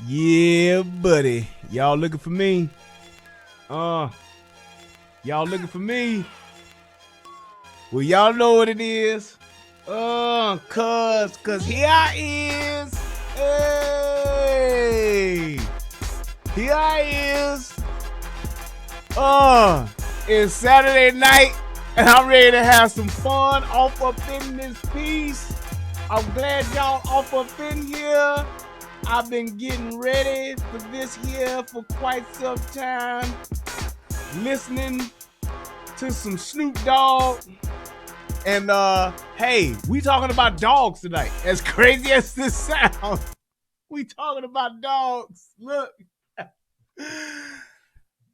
Yeah, buddy. Y'all looking for me? Y'all looking for me? Well, y'all know what it is. Cause here I is. Hey, here I is. It's Saturday night, and I'm ready to have some fun off up in this piece. I'm glad y'all off up in here. I've been getting ready for this here for quite some time, listening to some Snoop Dogg. And hey, we talking about dogs tonight. As crazy as this sounds, we talking about dogs. Look.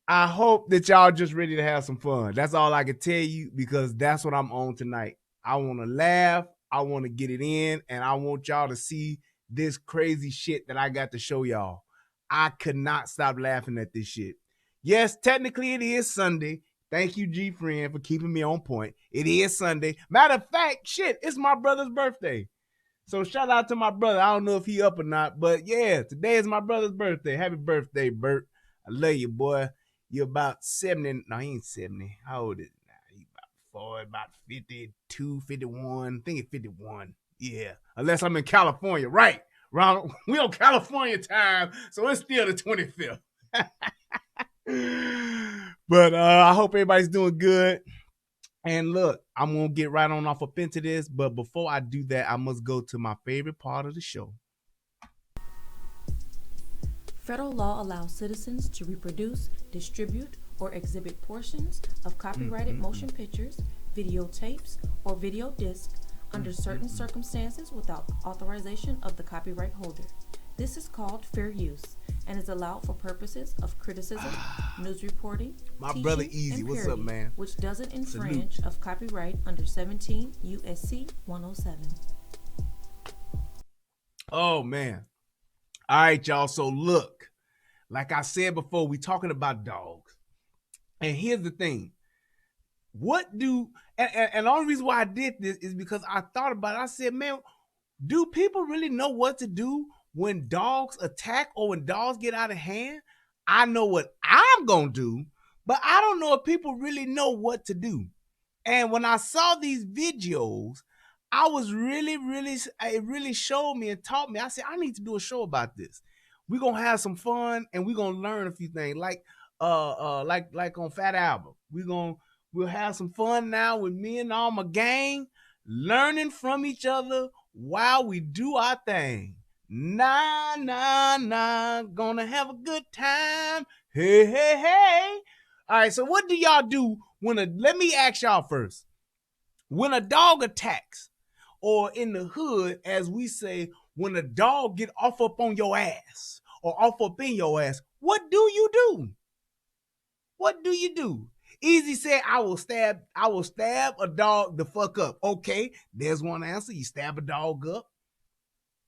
I hope that y'all just ready to have some fun. That's all I can tell you because that's what I'm on tonight. I want to laugh. I want to get it in, and I want y'all to see this crazy shit that I got to show y'all. I could not stop laughing at this shit. Yes, technically it is Sunday. Thank you, G Friend, for keeping me on point. It is Sunday. Matter of fact, shit, it's my brother's birthday. So shout out to my brother. I don't know if he up or not, but yeah, today is my brother's birthday. Happy birthday, Bert. I love you, boy. You're about 70. No, he ain't 70. How old is he now? He about 52, 51. I think it's 51. Yeah. Unless I'm in California. Right. We on California time, so it's still the 25th. But I hope everybody's doing good. And look, I'm going to get right on off up into this. But before I do that, I must go to my favorite part of the show. Federal law allows citizens to reproduce, distribute, or exhibit portions of copyrighted motion pictures, videotapes, or video discs under certain circumstances without authorization of the copyright holder. This is called fair use and is allowed for purposes of criticism, news reporting, My teaching, brother Easy, and what's parody, up, man? which doesn't infringe of copyright under 17 U.S.C. 107. Oh, man. All right, y'all. So look, like I said before, we talking about dogs. And here's the thing. And the only reason why I did this is because I thought about it. I said, man, do people really know what to do when dogs attack or when dogs get out of hand? I know what I'm going to do, but I don't know if people really know what to do. And when I saw these videos, I was it really showed me and taught me. I said, I need to do a show about this. We're going to have some fun and we're going to learn a few things like on Fat Album. We'll have some fun now with me and all my gang, learning from each other while we do our thing. Nah, gonna have a good time. Hey, hey, hey. All right, so what do y'all do let me ask y'all first. When a dog attacks, or in the hood, as we say, when a dog get off up on your ass or off up in your ass, what do you do? What do you do? Easy said, I will stab a dog the fuck up. Okay, there's one answer. You stab a dog up.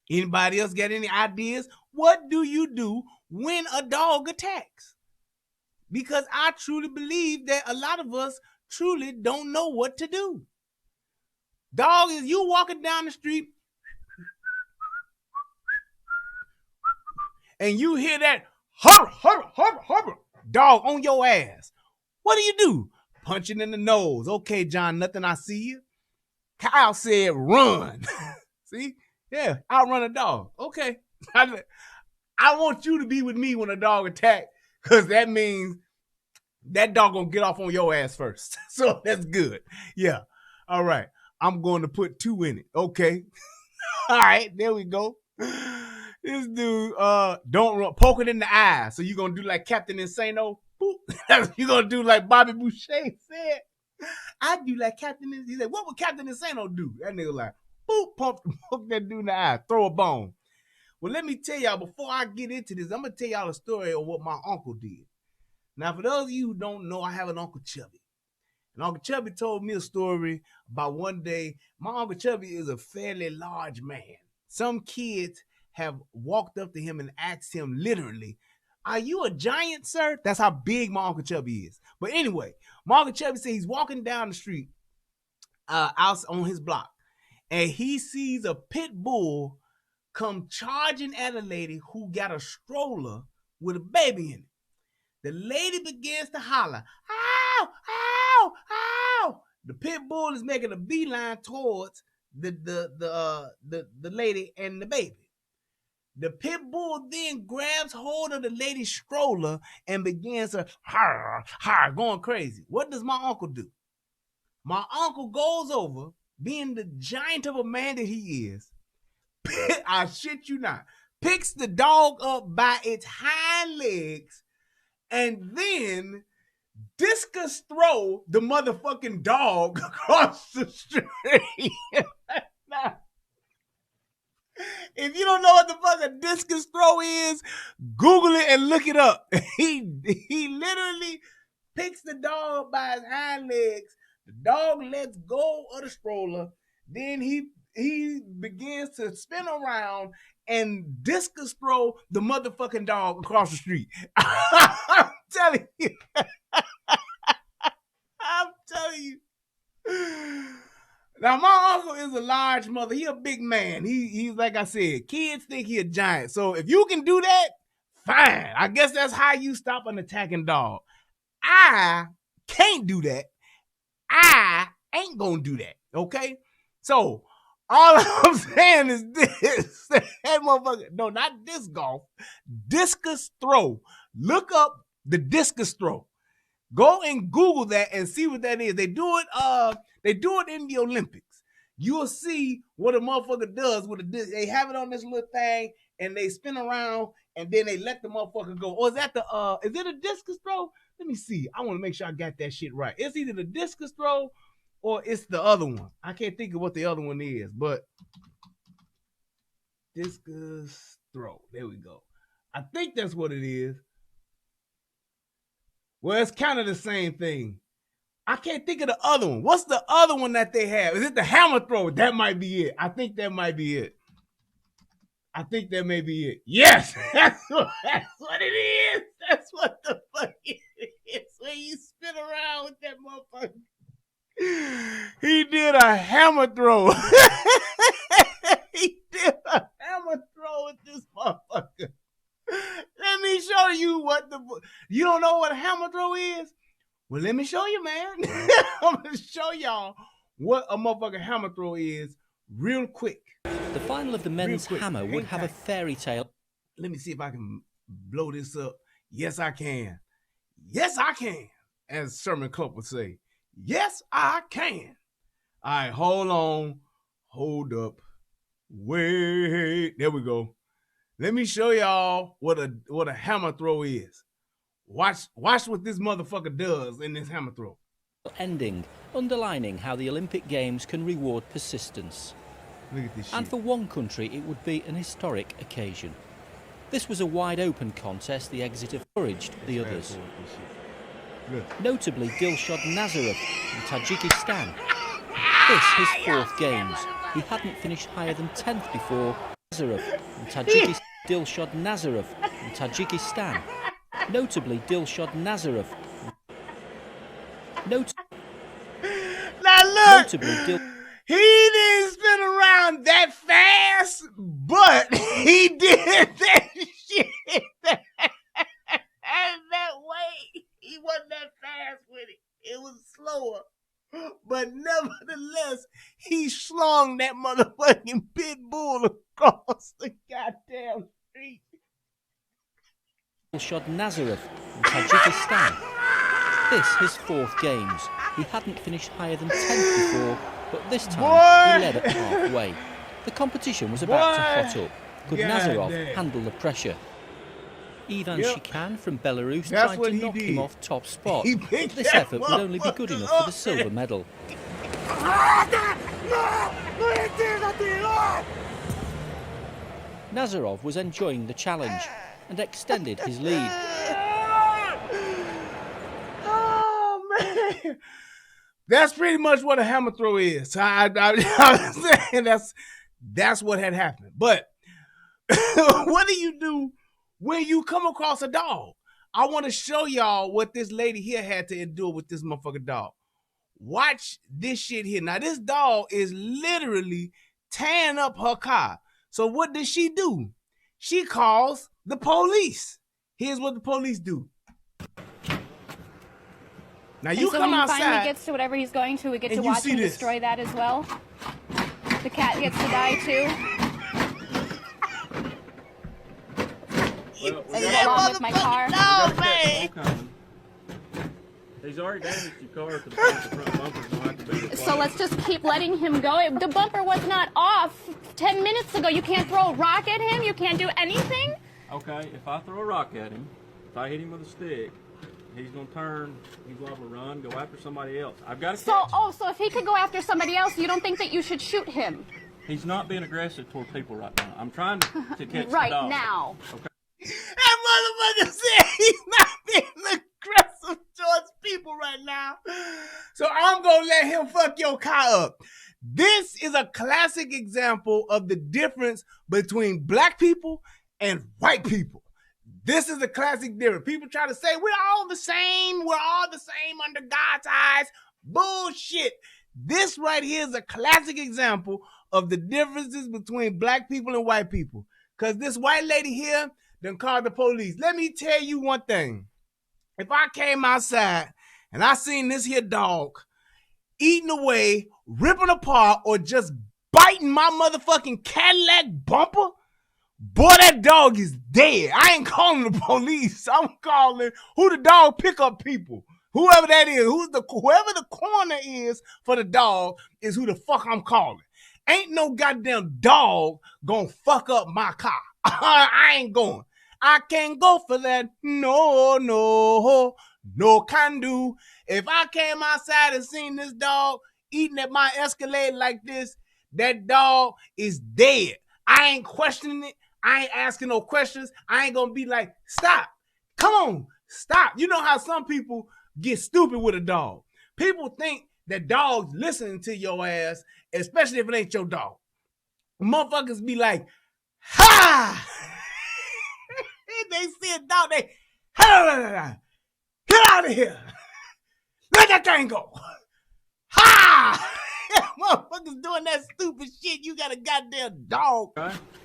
Anybody else got any ideas? What do you do when a dog attacks? Because I truly believe that a lot of us truly don't know what to do. Dog, is you walking down the street and you hear that hurr, dog on your ass. What do? Punching in the nose. Okay, John, nothing, I see you. Kyle said run. See? Yeah, outrun a dog. Okay. I want you to be with me when a dog attacks because that means that dog gonna get off on your ass first. So that's good. Yeah. All right. I'm going to put 2 in it. Okay. All right. There we go. This dude, don't run. Poke it in the eye. So you gonna do like Captain Insano? You gonna do like Bobby Boucher said? I do like Captain Insano. He said, what would Captain Insano do? That nigga like, boop, poke that dude in the eye, throw a bone. Well, let me tell y'all, before I get into this, I'm gonna tell y'all a story of what my uncle did. Now, for those of you who don't know, I have an Uncle Chubby. And Uncle Chubby told me a story about one day. My Uncle Chubby is a fairly large man. Some kids have walked up to him and asked him literally, are you a giant, sir? That's how big my Uncle Chubby is. But anyway, my Uncle Chubby said he's walking down the street out on his block, and he sees a pit bull come charging at a lady who got a stroller with a baby in it. The lady begins to holler, ow, ow, ow. The pit bull is making a beeline towards the lady and the baby. The pit bull then grabs hold of the lady's stroller and begins to going crazy. What does my uncle do? My uncle goes over, being the giant of a man that he is, I shit you not, picks the dog up by its hind legs and then discus throw the motherfucking dog across the street. Now, if you don't know what the fuck a discus throw is, Google it and look it up. He literally picks the dog by his hind legs. The dog lets go of the stroller. Then he begins to spin around and discus throw the motherfucking dog across the street. I'm telling you. I'm telling you. Now, my uncle is a large mother. He a big man. He's like I said, kids think he a giant. So if you can do that, fine. I guess that's how you stop an attacking dog. I can't do that. I ain't gonna do that. Okay? So all I'm saying is this. That motherfucker, no, not disc golf. Discus throw. Look up the discus throw. Go and Google that and see what that is. They do it in the Olympics. You'll see what a motherfucker does with a disc. They have it on this little thing and they spin around and then they let the motherfucker go. Or is that is it a discus throw? Let me see. I want to make sure I got that shit right. It's either the discus throw or it's the other one. I can't think of what the other one is, but discus throw. There we go. I think that's what it is. Well, it's kind of the same thing. I can't think of the other one. What's the other one that they have? Is it the hammer throw? That might be it. I think that might be it. I think that may be it. Yes, that's what it is. That's what the fuck it is. When you spin around with that motherfucker. He did a hammer throw. He did a hammer throw with this motherfucker. Let me show you what you don't know what a hammer throw is? Well, let me show you, man. I'm going to show y'all what a motherfucking hammer throw is real quick. The final of the men's hammer would have a fairy tale. Let me see if I can blow this up. Yes, I can. Yes, I can. As Sherman Club would say. Yes, I can. All right, hold on. Hold up. Wait. There we go. Let me show y'all what a hammer throw is. Watch what this motherfucker does in this hammer throw. Ending, underlining how the Olympic Games can reward persistence. Look at this shit. And for one country, it would be an historic occasion. This was a wide-open contest. The exit encouraged the others. Notably, Dilshad Nazarov from Tajikistan. This his fourth Games. He hadn't finished higher than 10th before. Nazarov from Tajikistan. Dilshad Nazarov from Tajikistan. Notably, Dilshad Nazarov. Now look, notably, he didn't spin around that fast, but he did that shit that way. He wasn't that fast with it. It was slower. But nevertheless, he slung that motherfucking pit bull across the goddamn street. Dilshad Nazarov from Tajikistan. This his fourth Games. He hadn't finished higher than 10th before, but this time he led at halfway. The competition was about to hot up. Could Nazarov handle the pressure? Ivan Shikan from Belarus tried to knock him off top spot. This effort would only be good enough for the silver medal. Nazarov was enjoying the challenge and extended his lead. Oh, man. That's pretty much what a hammer throw is. I'm saying that's what had happened. But what do you do when you come across a dog? I want to show y'all what this lady here had to endure with this motherfucking dog. Watch this shit here. Now, this dog is literally tearing up her car. So what does she do? She calls the police. Here's what the police do. Now you so come when outside. He finally gets to whatever he's going to. We get to watch him destroy that as well. The cat gets to die too. Well, and get along with my car. No, man. He's already damaged your car to the front bumper. Don't have to be required. So let's just keep letting him go. The bumper was not off 10 minutes ago. You can't throw a rock at him. You can't do anything. Okay, if I throw a rock at him, if I hit him with a stick, he's gonna turn. He's gonna run, go after somebody else. I've got to catch him. So if he could go after somebody else, you don't think that you should shoot him? He's not being aggressive toward people right now. I'm trying to catch the dog. Right now. Okay. That motherfucker said he's not being aggressive towards people right now. So I'm gonna let him fuck your car up. This is a classic example of the difference between black people and white people. This is a classic difference. People try to say we're all the same. We're all the same under God's eyes. Bullshit. This right here is a classic example of the differences between black people and white people. Because this white lady here done called the police. Let me tell you one thing. If I came outside and I seen this here dog eating away, ripping apart, or just biting my motherfucking Cadillac bumper, boy, that dog is dead. I ain't calling the police. I'm calling who the dog pickup people. Whoever that is, whoever the coroner is for the dog is who the fuck I'm calling. Ain't no goddamn dog gonna fuck up my car. I ain't going. I can't go for that. No can do. If I came outside and seen this dog eating at my Escalade like this, that dog is dead. I ain't questioning it. I ain't asking no questions. I ain't gonna be like, stop. Come on, stop. You know how some people get stupid with a dog. People think that dogs listening to your ass, especially if it ain't your dog. Motherfuckers be like, ha! They see a dog, they, ha! Get out of here! Let that thing go! Ha! Motherfuckers doing that stupid shit. You got a goddamn dog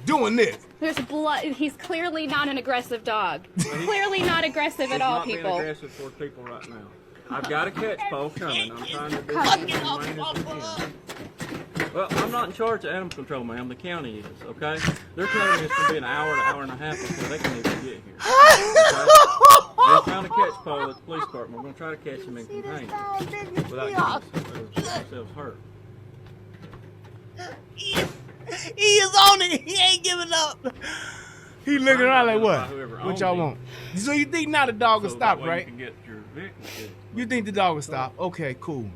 doing this. There's blood. He's clearly not an aggressive dog. Clearly not aggressive at all, people. He's not being aggressive toward people right now. I've got a catch pole coming. I'm trying to do it. Well, I'm not in charge of animal control, ma'am. The county is, okay? They're telling me it's going to be an hour and a half before they can even get here. Okay? They found a catch pole at the police department. We're going to try to catch him and contain him without getting themselves hurt. He is on it. He ain't giving up. He looking around like, what? What y'all want? So you think now the dog will stop, right? You can get your vehicle. You think the dog will stop? Okay, cool.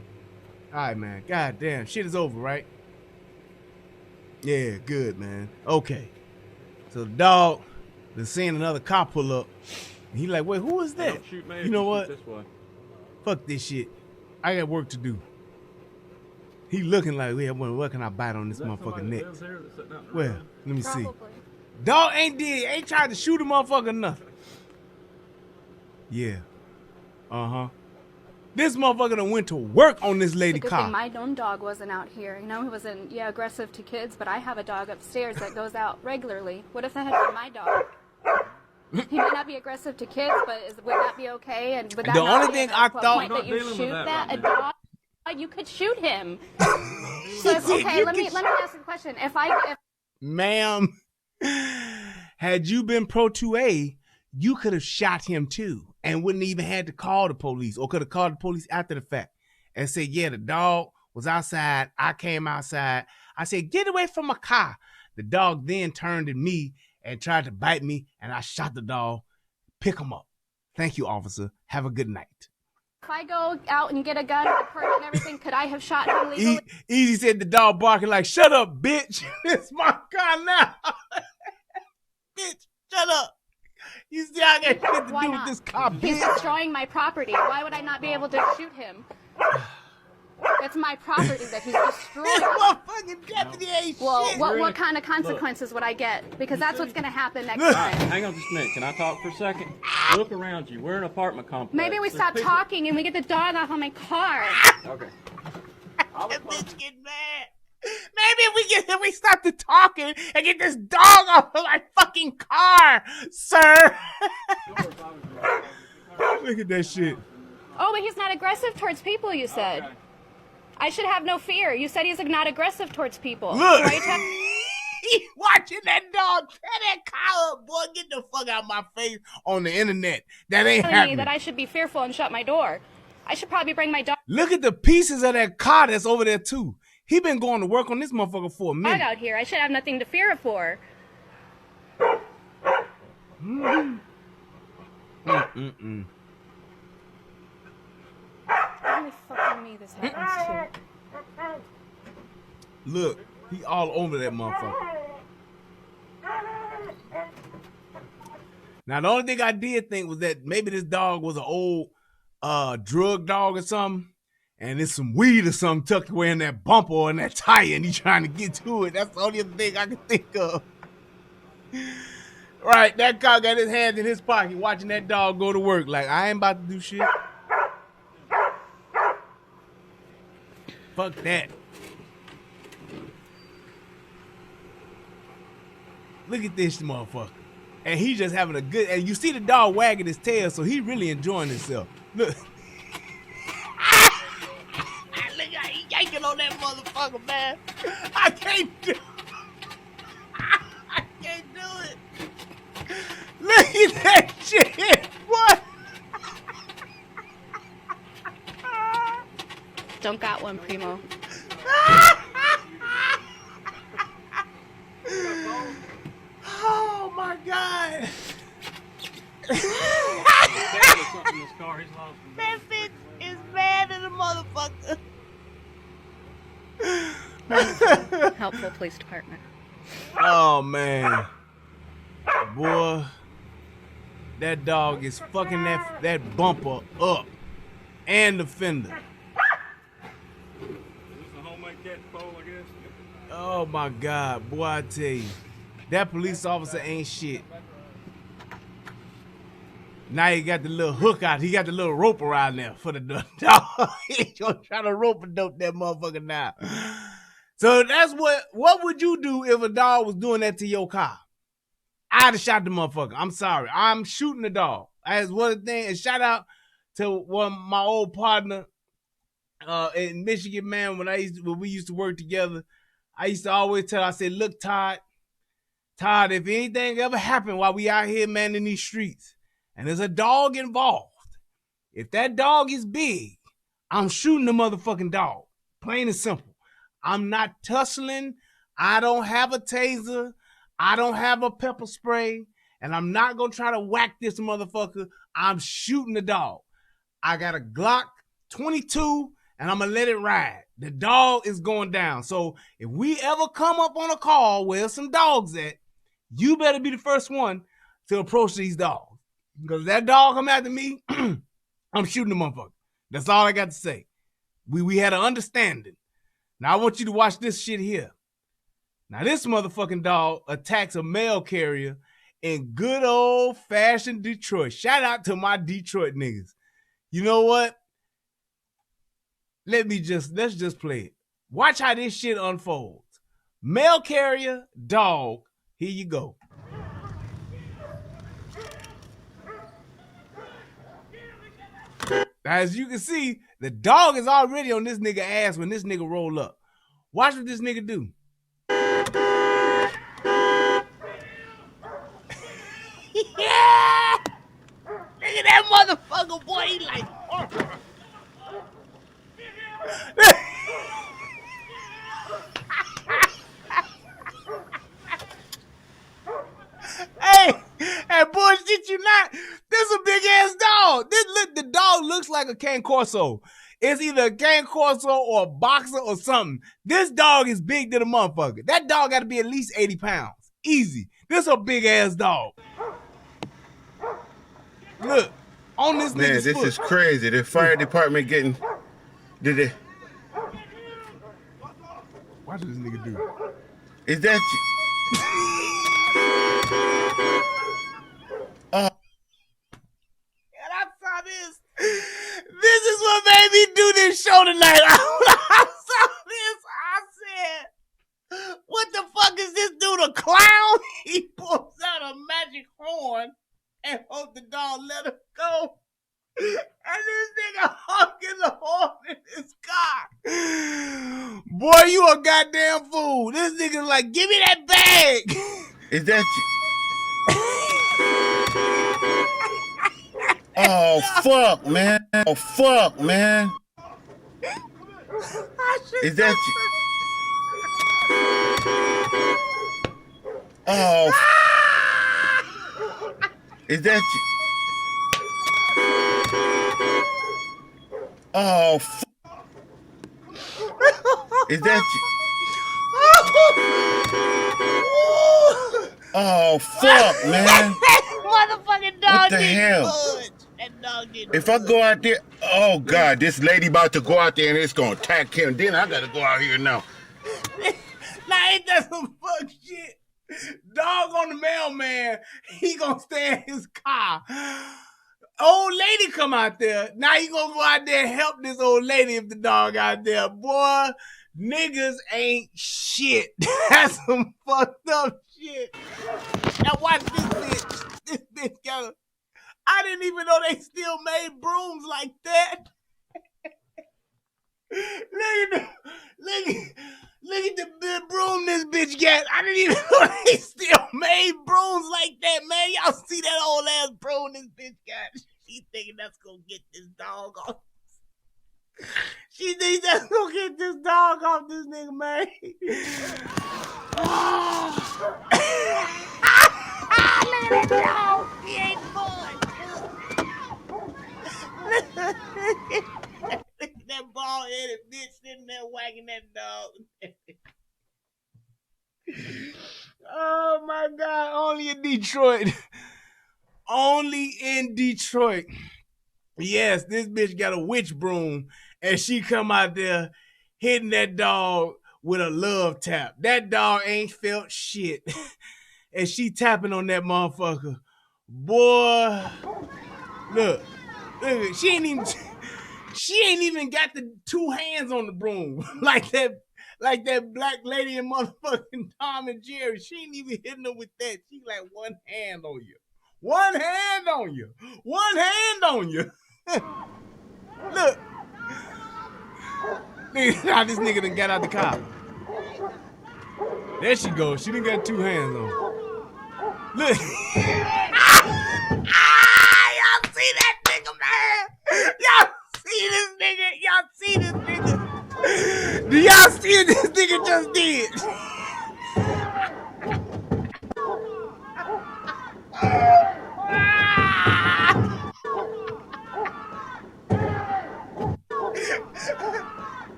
All right, man. God damn. Shit is over, right? Yeah, good, man. Okay. So the dog been seeing another cop pull up. And he like, wait, who is that? You know what? Fuck this shit. I got work to do. He looking like, yeah, what can I bite on this motherfucker next? Well, let me see. Dog ain't dead. Ain't tried to shoot a motherfucker nothing. Yeah. Uh-huh. This motherfucker done went to work on this lady car. My own dog wasn't out here. You know, he wasn't, aggressive to kids, but I have a dog upstairs that goes out regularly. What if that had been my dog? He might not be aggressive to kids, but would that be okay? And would that the not only be thing a I point thought that you shoot that a dog? You could shoot him. So it's okay. Let me ask you a question. Ma'am, had you been pro 2A, you could have shot him too and wouldn't even had to call the police, or could have called the police after the fact and said, yeah, the dog was outside. I came outside. I said, get away from my car. The dog then turned to me and tried to bite me, and I shot the dog. Pick him up. Thank you, officer. Have a good night. If I go out and get a gun and a permit and everything, could I have shot him legally? Easy said the dog barking like, shut up, bitch. It's my car now. Bitch, shut up. You see, I got shit to do with this car, bitch. He's destroying my property. Why would I not be able to shoot him? It's my property that he's destroying. This motherfucking deputy ain't shit. What kind of consequences would I get? Because that's what's going to happen next time. Hang on just a minute. Can I talk for a second? Look around you. We're in an apartment complex. Maybe we stop talking and we get the dog off on my car. Okay. That bitch get mad. If we stop the talking and get this dog off of my fucking car, sir. Look at that shit. Oh, but he's not aggressive towards people, you said. Okay. I should have no fear. You said he's not aggressive towards people. Look. So He's watching that dog tear that car up. Boy, get the fuck out of my face on the internet. That ain't telling me happening. that I should be fearful and shut my door. I should probably bring my dog Look at the pieces of that car that's over there, too. He been going to work on this motherfucker for a minute. out here. I should have nothing to fear for. Only fucking me this happens to. Look, he all over that motherfucker. Now, the only thing I did think was that maybe this dog was an old drug dog or something, and there's some weed or something tucked away in that bumper or in that tire, and he's trying to get to it. That's the only thing I can think of. Right, that guy got his hands in his pocket watching that dog go to work like, I ain't about to do shit. Fuck that. Look at this motherfucker. And he just having a good, and you see the dog wagging his tail, so he really enjoying himself. Look. Look how he yanking on that motherfucker, man. I can't do it. Look at that shit. What? Don't got one, Primo. Oh my God. That bitch is mad at the motherfucker. Helpful police department. Oh man. Boy. That dog is fucking that bumper up. And the fender. Is this a homemade catch pole, I guess? Oh my God, boy, I tell you. That police officer ain't shit. Now he got the little hook out. He got the little rope around there for the dog. He gonna try to rope and dope that motherfucker now. So that's what would you do if a dog was doing that to your car? I'd have shot the motherfucker. I'm sorry. I'm shooting the dog. As one of the things, and shout out to one of my old partner in Michigan, man, when we used to work together. I used to always tell, I said, look, Todd, if anything ever happened while we out here, man, in these streets, and there's a dog involved, if that dog is big, I'm shooting the motherfucking dog. Plain and simple. I'm not tussling. I don't have a taser. I don't have a pepper spray. And I'm not going to try to whack this motherfucker. I'm shooting the dog. I got a Glock 22, and I'm going to let it ride. The dog is going down. So if we ever come up on a call where there's some dogs at, you better be the first one to approach these dogs. Because if that dog come after me, I'm shooting the motherfucker. That's all I got to say. We had an understanding. Now I want you to watch this shit here. Now this motherfucking dog attacks a mail carrier in good old fashioned Detroit. Shout out to my Detroit niggas. You know what? Let's just play it. Watch how this shit unfolds. Mail carrier, dog. Here you go. As you can see, the dog is already on this nigga ass when this nigga roll up. Watch what this nigga do. Yeah! Look at that motherfucker, boy. He like, oh. Hey, bullshit you not. This is a big ass dog. The dog looks like a Cane Corso. It's either a Cane Corso or a boxer or something. This dog is big to the motherfucker. That dog got to be at least 80 pounds. Easy. This is a big ass dog. Look, on this man, nigga's this foot. is crazy. The fire department did it? Watch what this nigga do. Is that? And I saw this. This is what made me do this show tonight. I saw this. I said, magic horn and hope the dog let her go. And this nigga honking the horn in his car. Boy, you a goddamn fool. This nigga's like, give me that bag. Is that Oh, fuck, man. Oh, fuck, man. Is that Oh. Is that Oh. Is that Oh, fuck, man. Motherfucking dog. What the hell? That dog did If I go out there, oh God, this lady about to go out there and it's gonna attack him. Then I gotta go out here now. Now ain't that some fuck shit? Dog on the mailman, he gonna stay in his car. Old lady come out there. Now you gonna go out there and help this old lady if the dog out there. Boy, niggas ain't shit. That's some fucked up shit. Now watch this bitch. This bitch got a... I didn't even know they still made brooms like that. Look at the broom this bitch got. I didn't even know they still made brooms like that, man. Y'all see that old ass broom this bitch got? She thinking that's gonna get this dog off. She thinks that's gonna get this dog off this nigga, man. Look at that dog. He ain't fun. Look at that bald-headed bitch sitting there wagging that dog. Oh my God! Only in Detroit. Only in Detroit. Yes, this bitch got a witch broom, and she come out there hitting that dog with a love tap. That dog ain't felt shit, and she tapping on that motherfucker. Boy, look, she ain't even got the two hands on the broom like that black lady in motherfucking Tom and Jerry. She ain't even hitting her with that. She like one hand on you. One hand on you. One hand on you. Look. Now this nigga done got out the car. There she goes. She done got two hands on her. Look. Y'all see that nigga, man? Y'all see this nigga? Y'all see this nigga? Do y'all see what this nigga just did?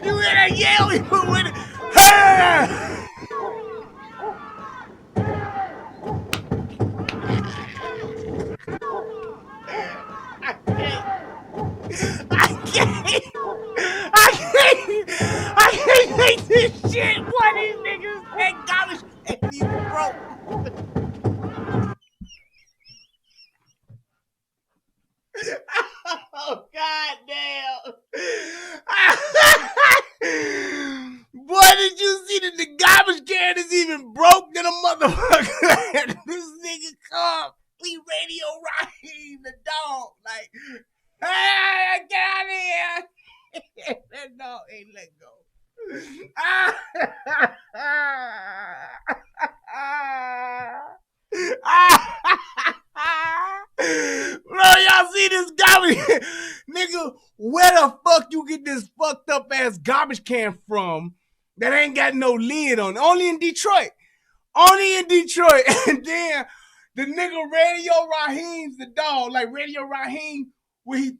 You hear that yell? He put with it. I can't take this shit. What these niggas that garbage can't even broke. Oh, goddamn. Boy, did you see that the garbage can is even broke than a motherfucker? This nigga come. We Radio Raheem, the dog. Like, hey, get out of here. That dog ain't let go. Bro, y'all see this garbage? Nigga, where the fuck you get this fucked up ass garbage can from that ain't got no lid on it? Only in Detroit. Only in Detroit. And then the nigga Radio Raheem's the dog. Like Radio Raheem, when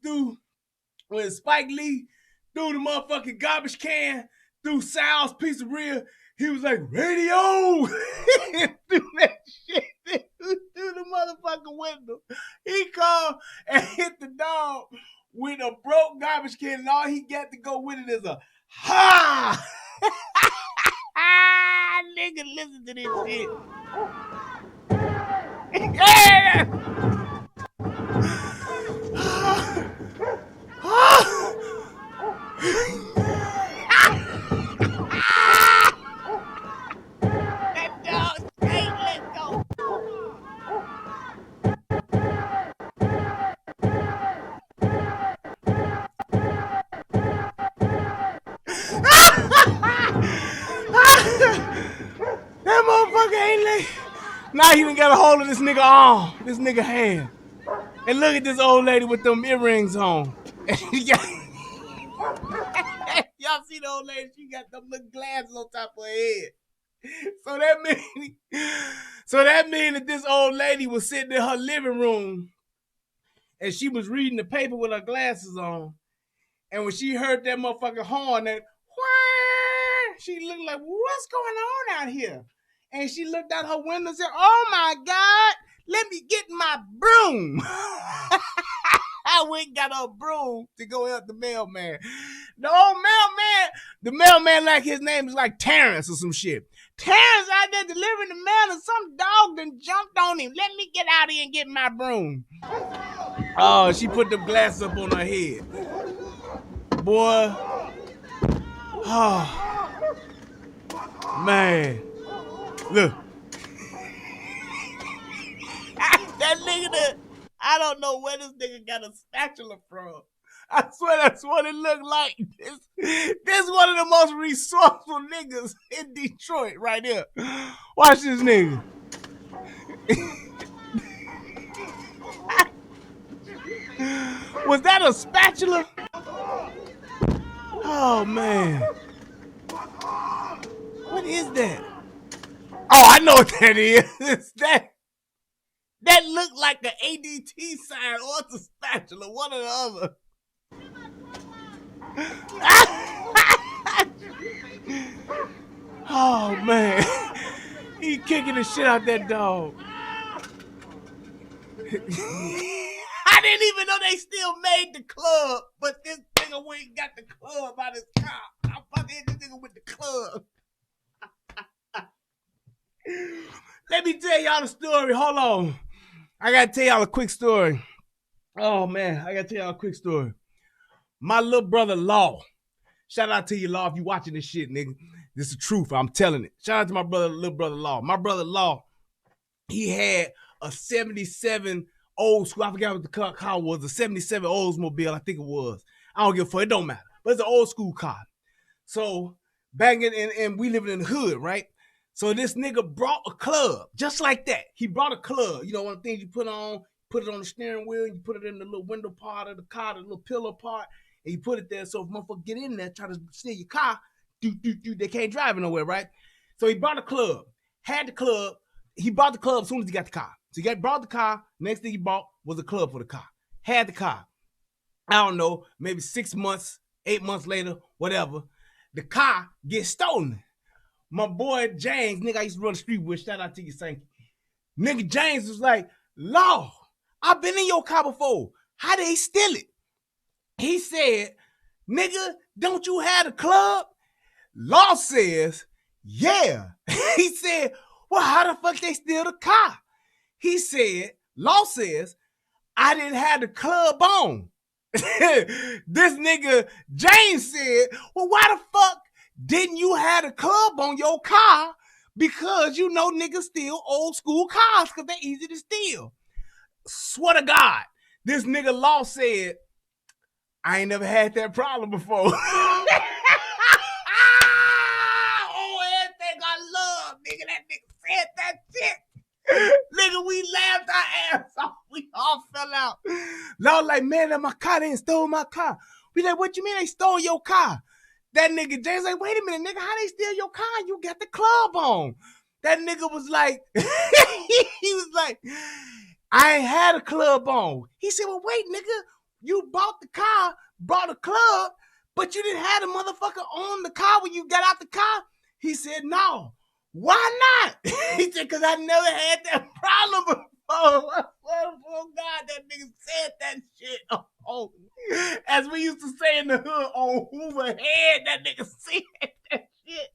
Spike Lee threw the motherfucking garbage can through Sal's Pizzeria, he was like, Radio! Threw that shit through the motherfucking window. He called and hit the dog with a broke garbage can, and all he got to go with it is a ha! Nigga, listen to this shit. Yeah! That dog ain't let go. Now he done got a hold of this nigga arm, this nigga hand. And look at this old lady with them earrings on. And she got, y'all see the old lady? She got them little glasses on top of her head. So that means that this old lady was sitting in her living room and she was reading the paper with her glasses on. And when she heard that motherfucking horn, that whoo, she looked like, what's going on out here? And she looked out her window and said, oh my God, let me get my broom. I went and got her broom to go help the mailman. The old mailman, the mailman, like his name is like Terrence or some shit. Terrence out there delivering the mail and some dog done jumped on him. Let me get out of here and get my broom. Oh, she put them glasses up on her head. Boy. Oh. Man. Look. That nigga there, I don't know where this nigga got a spatula from. I swear that's what it looked like. This one of the most resourceful niggas in Detroit right here. Watch this nigga. Was that a spatula? Oh, man. What is that? Oh, I know what that is. It's that looked like the ADT sign or it's a spatula, one or the other. Oh, man. He kicking the shit out that dog. I didn't even know they still made the club, but this nigga went and got the club out his car. I fucking hit this nigga with the club. Let me tell y'all the story. Hold on. I gotta tell y'all a quick story. Oh, man. I gotta tell y'all a quick story. My little brother, Law. Shout out to you, Law, if you watching this shit, nigga. This is the truth. I'm telling it. Shout out to my little brother, Law. My brother, Law, he had a 77 old school. I forgot what the car was. A 77 Oldsmobile, I think it was. I don't give a fuck. It don't matter. But it's an old school car. So, back and we living in the hood, right? So this nigga brought a club, just like that. He brought a club. You know, one of the things you put it on the steering wheel, you put it in the little window part of the car, the little pillar part, and you put it there so if motherfuckers get in there, try to steal your car, they can't drive it nowhere, right? So he brought a club, had the club. He bought the club as soon as he got the car. So he brought the car. Next thing he bought was a club for the car. Had the car. I don't know, maybe 6 months, 8 months later, whatever. The car gets stolen. My boy James, nigga, I used to run the street with. Shout out to you, Sankey. Nigga James was like, Law, I've been in your car before. How they steal it? He said, nigga, don't you have a club? Law says, yeah. He said, well, how the fuck they steal the car? He said, Law says, I didn't have the club on. This nigga James said, well, why the fuck didn't you have the club on your car? Because you know niggas steal old school cars because they're easy to steal. Swear to God, this nigga Law said, I ain't never had that problem before. Oh, everything I love, nigga. That nigga said that shit. Nigga, we laughed our ass off. We all fell out. Law like, man, that my car, they done stole my car. We like, what you mean they stole your car? That nigga James like, wait a minute, nigga, how they steal your car? You got the club on. That nigga was like, he was like, I ain't had a club on. He said, well, wait, nigga, you bought the car, brought a club, but you didn't have the motherfucker on the car when you got out the car? He said, no. Why not? He said, because I never had that problem before. Oh, God, that nigga said that shit. Oh, as we used to say in the hood, on Hoover head, that nigga said that shit.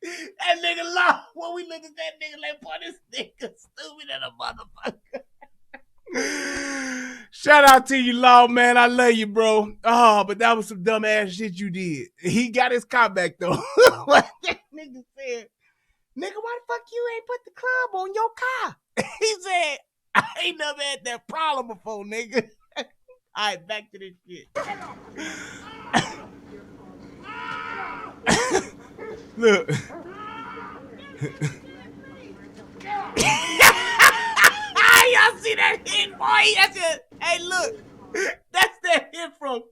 That nigga Law, when we look at that nigga like, boy, this nigga stupid than a motherfucker. Shout out to you, Law, man. I love you, bro. Oh, but that was some dumb ass shit you did. He got his car back, though. What that nigga said, nigga, why the fuck you ain't put the club on your car? He said, I ain't never had that problem before, nigga. All right, back to this shit. Look. Boy, that's it. Hey, look. That's that hit from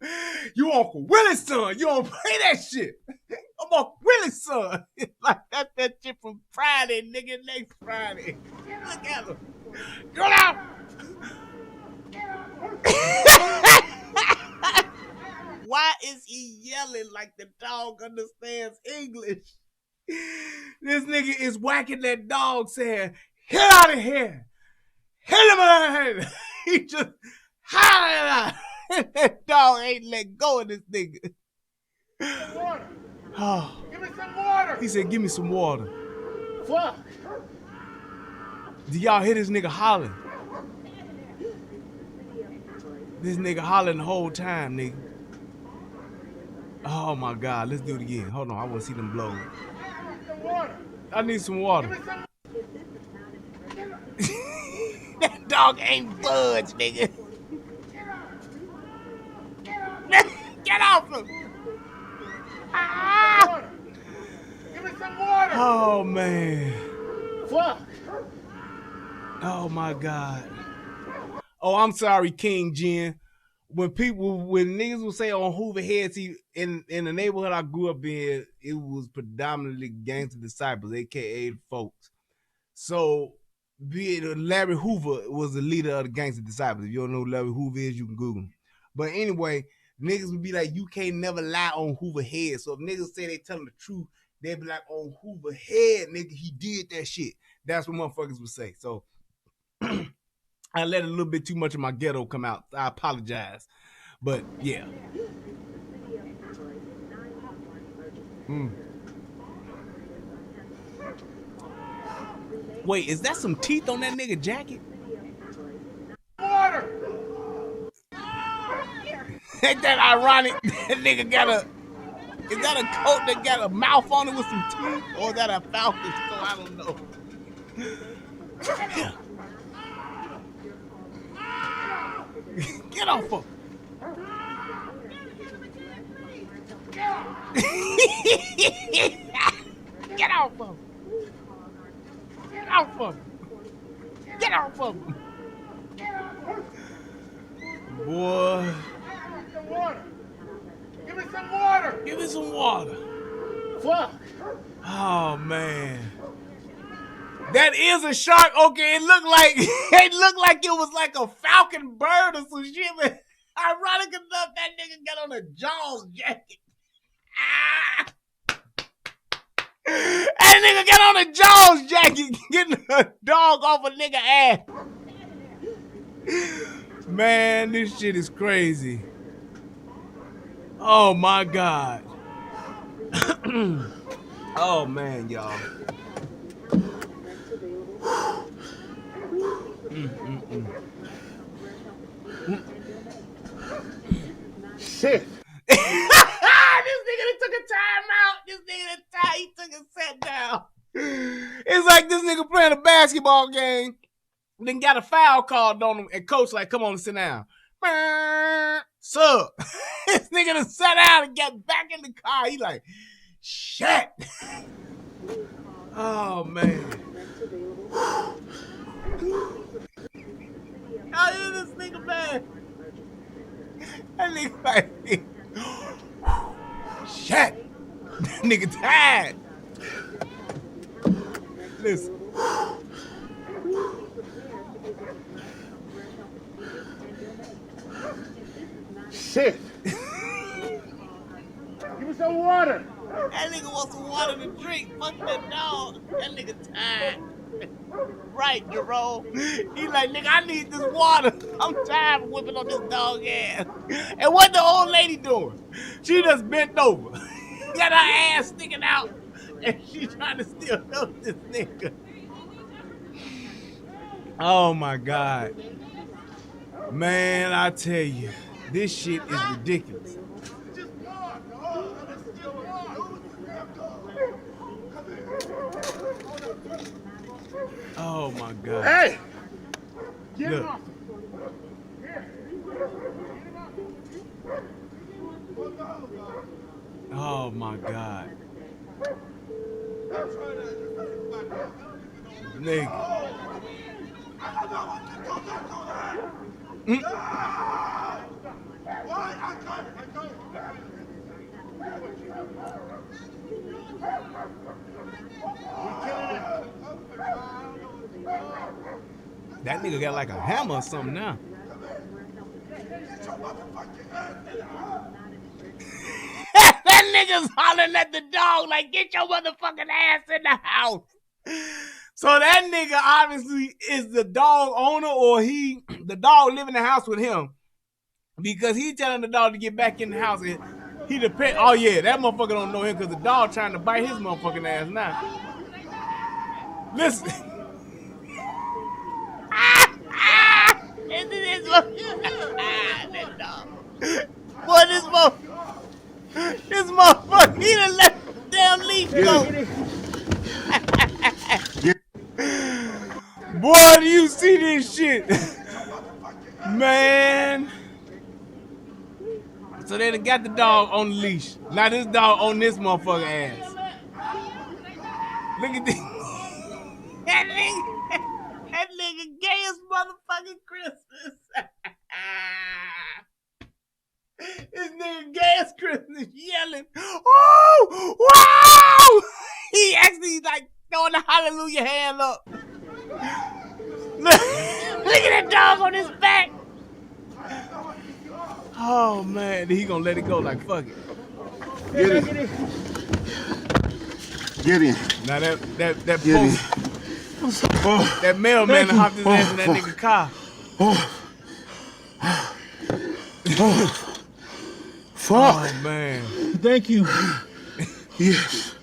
you Uncle Willie's son. You don't play that shit. I'm Uncle Willie's son. Like that's that shit from Friday, nigga, next Friday. Look at him. Get out. Why is he yelling like the dog understands English? This nigga is whacking that dog saying, get out of here. Hit him in the head. He just hollering out. That dog ain't let go of this nigga. Water. Oh. Give me some water. He said, give me some water. Fuck. Do y'all hear this nigga hollering? This nigga hollering the whole time, nigga. Oh my God, let's do it again. Hold on, I want to see them blow. I need some water. That dog ain't budge, nigga. Get off him. Ah. Give me some water. Oh man. Fuck. Oh my God. Oh, I'm sorry, King Jen. When niggas would say on Hoover Head, see, in the neighborhood I grew up in, it was predominantly gangster disciples, aka folks. So, be it Larry Hoover was the leader of the gangster disciples. If you don't know who Larry Hoover is, you can Google him. But anyway, niggas would be like, you can't never lie on Hoover Head. So if niggas say they telling the truth, they'd be like, on Hoover Head, nigga, he did that shit. That's what motherfuckers would say. So I let a little bit too much of my ghetto come out. I apologize. But yeah. Wait, is that some teeth on that nigga jacket? Water. Ain't that ironic? That nigga got is that a coat that got a mouth on it with some teeth? Or is that a falcon coat? I don't know. Get off of him. Get off of him. Get off of him. Get off of him. Boy. Water. Give me some water. Give me some water. Fuck. Oh man. That is a shark. Okay, it looked like it was like a falcon bird or some shit, but ironic enough, that nigga got on a Jaws jacket. Ah. That nigga got on a Jaws jacket, getting a dog off a nigga ass. Man, this shit is crazy. Oh my God. Oh man, y'all. Shit. This nigga took a time out. He took a set down. It's like this nigga playing a basketball game, then got a foul called on him, and coach like, come on, sit down. Sub. This nigga done sat down and got back in the car. He like, shit. Oh man. How is this nigga, man? That nigga like, shit. That nigga tired. Listen. Shit. Give me some water. That nigga wants some water to drink. Fuck that dog. That nigga tired. Right, Jerome. He like, nigga, I need this water. I'm tired of whipping on this dog ass. And what the old lady doing? She just bent over. Got her ass sticking out. And she trying to still help this nigga. Oh my God. Man, I tell you, this shit is ridiculous. Oh my God. Hey! Get Look. him off. Oh my God. Nigga. That nigga got like a hammer or something now. That nigga's hollering at the dog like, get your motherfucking ass in the house. So that nigga obviously is the dog owner, or the dog live in the house with him, because he telling the dog to get back in the house. And he the pet. Oh yeah, that motherfucker don't know him because the dog trying to bite his motherfucking ass now. Listen. That dog. Boy, this motherfucker, he done let the damn leash go. Boy, do you see this shit? Man. So they done got the dog on the leash. Now this dog on this motherfucker ass. Look at this. That nigga gay as motherfucking Christmas. This nigga gay as Christmas yelling. Oh, wow! He actually like throwing the hallelujah hand up. Look at that dog on his back. Oh man, he gonna let it go like fuck it. Get in. Get in. Now that post, that mailman hopped his ass in that nigga car. Fuck. Oh man. Thank you. Yes.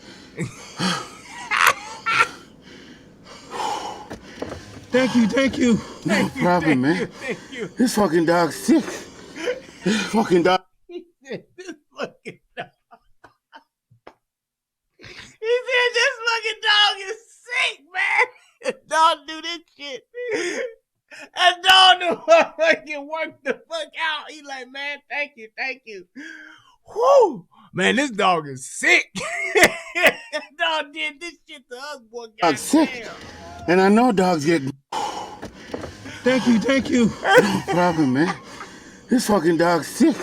Thank you. No problem, man. Thank you. This fucking dog's sick. This fucking dog. He said this fucking dog. He said this fucking dog is sick, man. Don't do this shit. That dog the fucking work the fuck out. He like, man, thank you. Whoo! Man, this dog is sick. That dog did this shit to us, boy. Dog's sick. And I know dogs get. Thank you. No problem, man. This fucking dog's sick.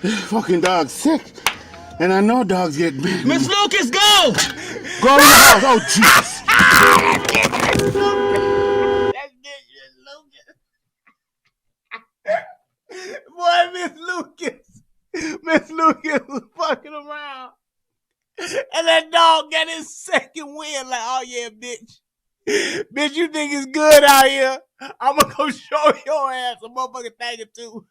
This fucking dog's sick. And I know dogs get. Miss Lucas, go! Go in the house. Oh, Jesus. That's Lucas. Boy, Miss Lucas was fucking around. And that dog got his second wind like, oh yeah, bitch. Bitch, you think it's good out here? I'm gonna go show your ass a motherfucking thing or two.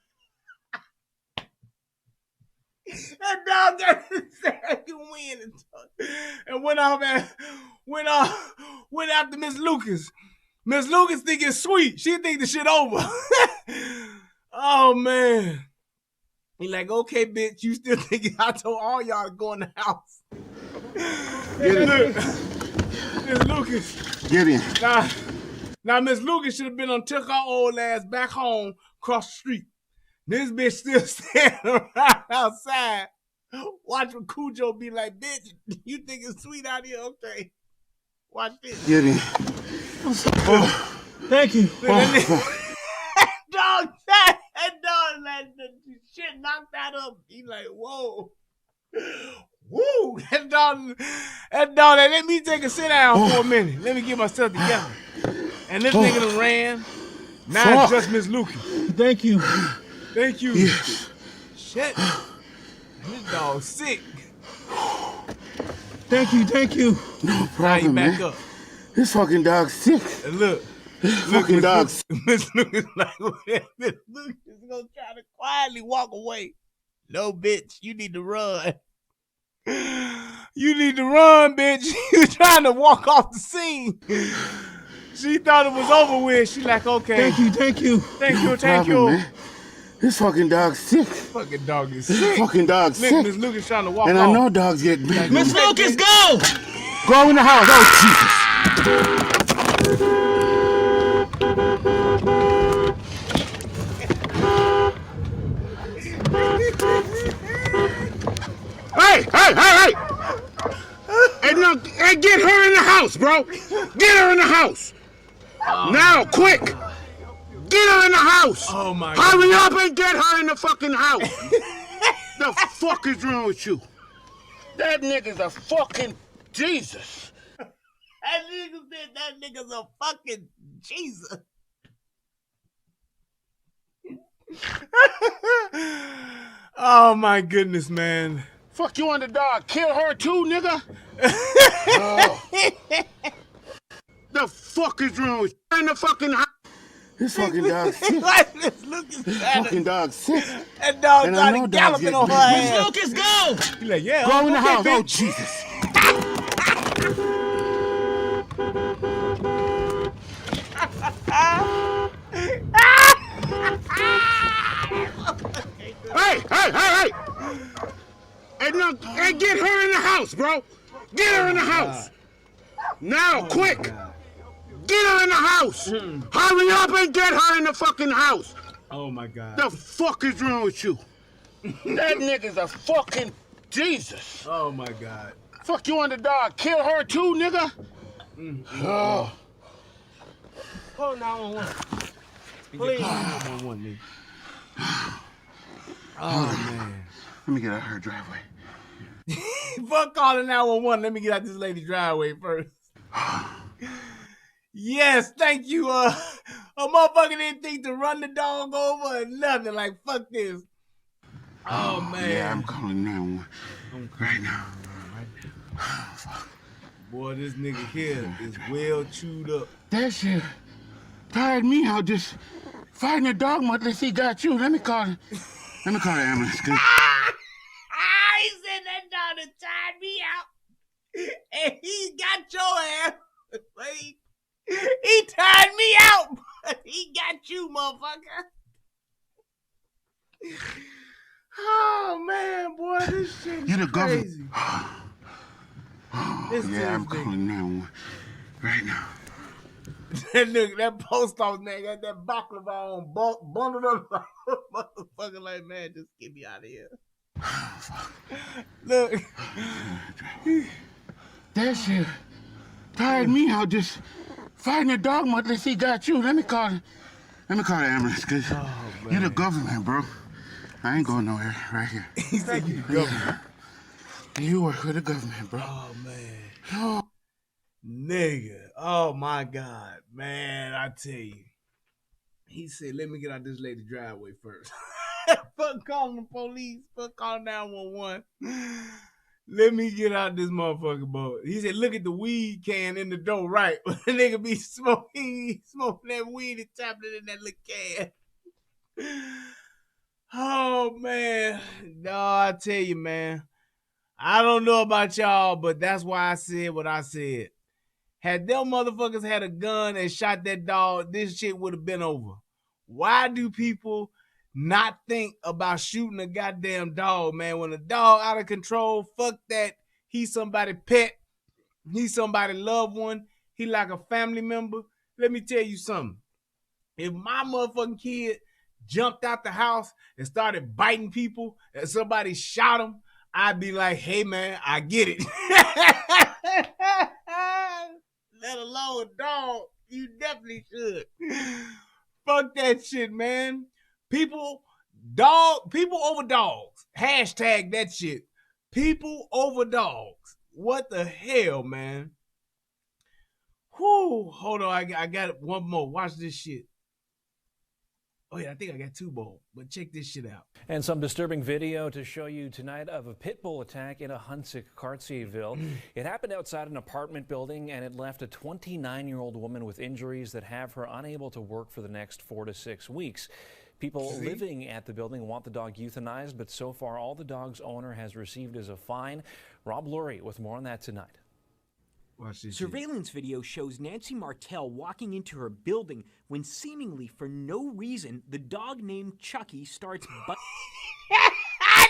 That dog got his second wind and went after Miss Lucas. Miss Lucas think it's sweet. She think the shit over. Oh man. He like, okay, bitch, you still think I told all y'all to go in the house. Look, Miss Lucas. Get in. Now Miss Lucas should have been took our old ass back home across the street. This bitch still standing around outside. Watching Cujo be like, bitch, you think it's sweet out here? Okay. Watch this. Get in. Thank you. That dog, like, the shit knocked that up. He like, whoa. Woo! That dog, let me take a sit down for a minute. Let me get myself together. And this nigga done ran. Now it's just Miss Lucas. Thank you. Yes. Shit. This dog's sick. Thank you. No problem, back man. up. This fucking dog's sick. And look, Fucking dog's Miss Lucas like, Miss Lucas gonna try to quietly walk away. No, bitch, you need to run. You need to run, bitch. You trying to walk off the scene. She thought it was over with. She like, okay. Thank you. Thank you. Man. This fucking dog's sick. Fucking dog is This sick. fucking dog's Look, sick. Miss Lucas trying to walk And off. I know dogs get big. Miss Lucas, go! Go in the house. Oh, Jesus. Hey! Hey, get her in the house, bro. Get her in the house. Now, quick. Get Get her in the house. Oh my Hurry God. up and get her in the fucking house. The fuck is wrong with you? That nigga's a fucking Jesus. That nigga said that nigga's a fucking Jesus. Oh my goodness, man. Fuck you on the dog. Kill her too, nigga. The fuck is wrong with you? In the fucking house. This fucking dog's sick. Fucking dog's sick. That dog And I started know dogs galloping get on her big. ass. Lucas, go! He like, yeah, Go in the okay, house. Oh, bitch. Jesus. Hey! And get her in the house, bro. Get her in the house. Now, quick. Get her in the house. Hurry up and get her in the fucking house. Oh my God. The fuck is wrong with you? That nigga's a fucking Jesus. Oh my God. Fuck you on the dog. Kill her too, nigga. Oh. Call 911. Please. 911, nigga. Oh man. Let me get out of her driveway. Fuck calling 911. Let me get out this lady's driveway first. Yes, thank you. A motherfucker didn't think to run the dog over or nothing. Like, fuck this. Oh man. Yeah, I'm calling 911 right now. Boy, this nigga here is well chewed up. That shit tired me out just fighting a dog much unless he got you. Let me call the ambulance. He said that dog that tired me out. And he got your ass. Wait. He tired me out, but he got you, motherfucker. Oh man, boy, this shit is You the governor. crazy. Yeah, I'm calling 911 right now. That nigga, that post office nigga got that baklava on bundled up. Motherfucker, like, man, just get me out of here. Look. That shit tired me out just fighting a dog much unless he got you. Let me call the ambulance, cause you the government, bro. I ain't going nowhere right here. He said you the government. You work with the government, bro. Oh, man. Nigga. Oh, my God. Man, I tell you. He said, let me get out this lady's driveway first. Fuck calling the police. Fuck calling 911. Let me get out this motherfucking boat. He said, look at the weed can in the door, right? The nigga be smoking that weed and tapping it in that little can. Oh, man. No, I tell you, man. I don't know about y'all, but that's why I said what I said. Had them motherfuckers had a gun and shot that dog, this shit would have been over. Why do people not think about shooting a goddamn dog, man? When a dog out of control, fuck that. He's somebody's pet. He's somebody's loved one. He like a family member. Let me tell you something. If my motherfucking kid jumped out the house and started biting people and somebody shot him, I'd be like, hey, man, I get it. Let alone a dog. You definitely should. Fuck that shit, man. People over dogs. Hashtag that shit. People over dogs. What the hell, man? Whew. Hold on, I got one more. Watch this shit. Oh, yeah, I think I got two more, but check this shit out. And some disturbing video to show you tonight of a pit bull attack in a Huntsic, Cartierville. It happened outside an apartment building, and it left a 29-year-old woman with injuries that have her unable to work for the next 4 to 6 weeks. People living at the building want the dog euthanized, but so far all the dog's owner has received is a fine. Rob Lurie with more on that tonight. Surveillance video shows Nancy Martell walking into her building when seemingly for no reason the dog named Chucky starts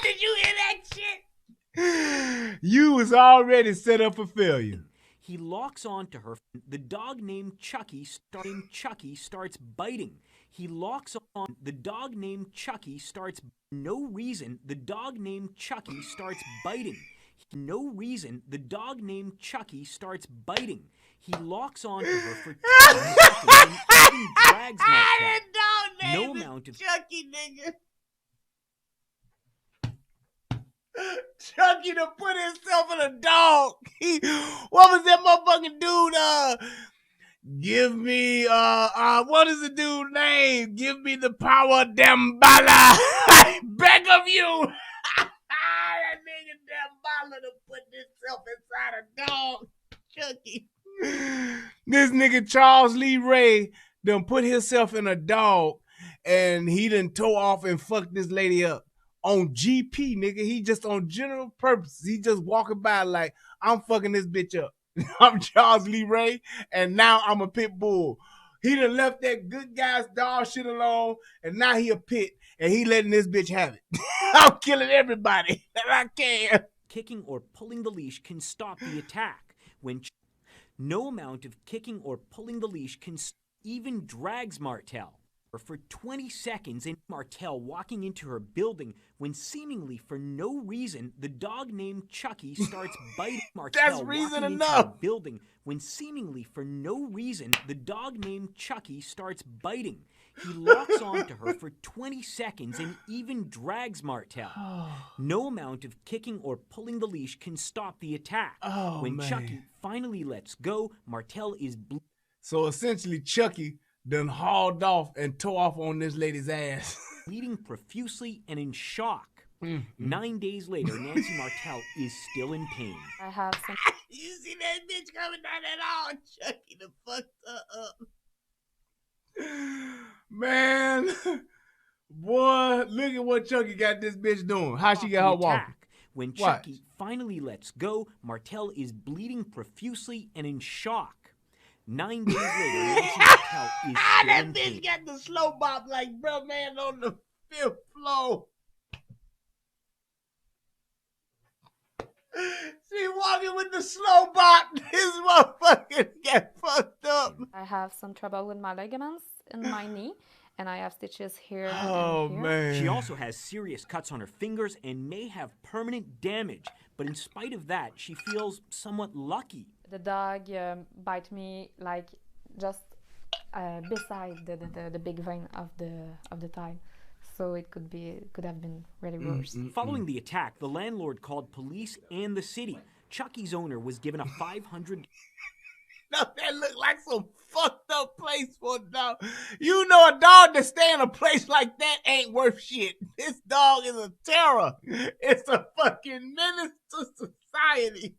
Did you hear that shit? You was already set up for failure. He locks onto her. The dog named Chucky starts biting. He locks on. The dog named Chucky starts. No reason. The dog named Chucky starts biting. No reason, the dog named Chucky starts biting. He locks onto her for 10 seconds and even drags Martell. That dog Chucky, nigga. Chucky to put himself in a dog. What was that motherfucking dude? Give me what is the dude's name? Give me the power, Dambala. I beg of you. That nigga Dambala to put himself inside a dog. Chucky. This nigga Charles Lee Ray done put himself in a dog and he done tore off and fucked this lady up. On GP, nigga. He just on general purpose. He just walking by like, I'm fucking this bitch up. I'm Charles Lee Ray, and now I'm a pit bull. He done left that good guy's dog shit alone, and now he a pit, and he letting this bitch have it. I'm killing everybody that I can. Kicking or pulling the leash can stop the attack. No amount of kicking or pulling the leash can even drags Martel. For 20 seconds in Martel walking into her building when seemingly for no reason the dog named Chucky starts biting Martel. That's reason walking enough. into her building when seemingly for no reason the dog named Chucky starts biting. He locks onto her for 20 seconds and even drags Martel. No amount of kicking or pulling the leash can stop the attack. When Chucky finally lets go, Martel is So essentially Chucky done hauled off and tore off on this lady's ass. bleeding profusely and in shock. 9 days later, Nancy Martel is still in pain. I have some. You see that bitch coming down that hall? Chucky the fucked her up. Man, boy, look at what Chucky got this bitch doing. How she got her walking? When Chucky finally lets go, Martel is bleeding profusely and in shock. 9 days later, Nancy Martel is still that in bitch pain. got the slow bop like bro man on the 5th floor. She walking with the slow bop. This motherfucker got fucked up. I have some trouble with my ligaments in my knee, and I have stitches here Oh and here. man. She also has serious cuts on her fingers and may have permanent damage. But in spite of that, she feels somewhat lucky. The dog bite me like just beside the big vein of the thigh, so it could have been really worse. Following the attack, the landlord called police and the city. Chucky's owner was given a $500 No, that look like some fucked up place for a dog. You know a dog that stay in a place like that ain't worth shit. This dog is a terror. It's a fucking menace to society.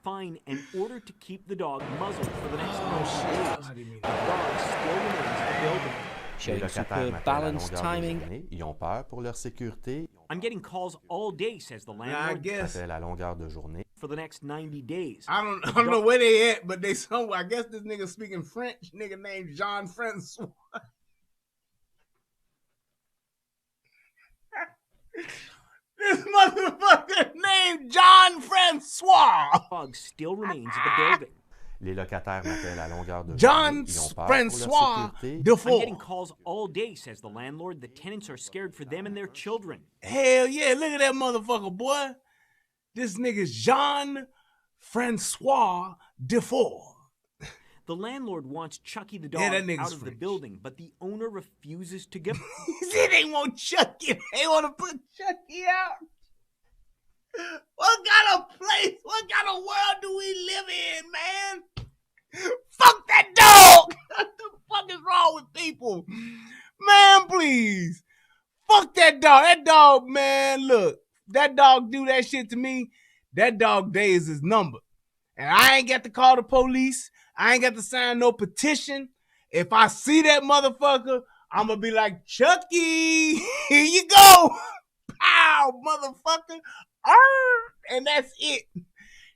fine in order to keep the dog muzzled for the next 90 days. The dog still remains in the building. Showing superb balance, timing. Ils ont peur pour leur sécurité. I'm getting calls all day, says the landlord. I guess. À la longueur de journée. For the next 90 days. I don't know where they at, but they somewhere. I guess this nigga speaking French. Nigga named Jean Francois. This motherfucker named John Francois. The dog still remains at the building. Les locataires m'appellent à longueur de John journée. Ils ont peur Francois pour leur sécurité. I'm Dufour. getting calls all day, says the landlord. The tenants are scared for them and their children. Hell yeah, look at that motherfucker, boy. This nigga's Jean Francois Dufour. The landlord wants Chucky the dog Yeah, that nigga's out of the French. building, but the owner refuses to go. See, they want Chucky. They want to put Chucky out. What kind of place, what kind of world do we live in, man? Fuck that dog. What the fuck is wrong with people? Man, please. Fuck that dog. That dog, man, look. That dog do that shit to me. That dog days is number. And I ain't got to call the police. I ain't got to sign no petition. If I see that motherfucker, I'm going to be like, Chucky, here you go. Pow, motherfucker. And that's it.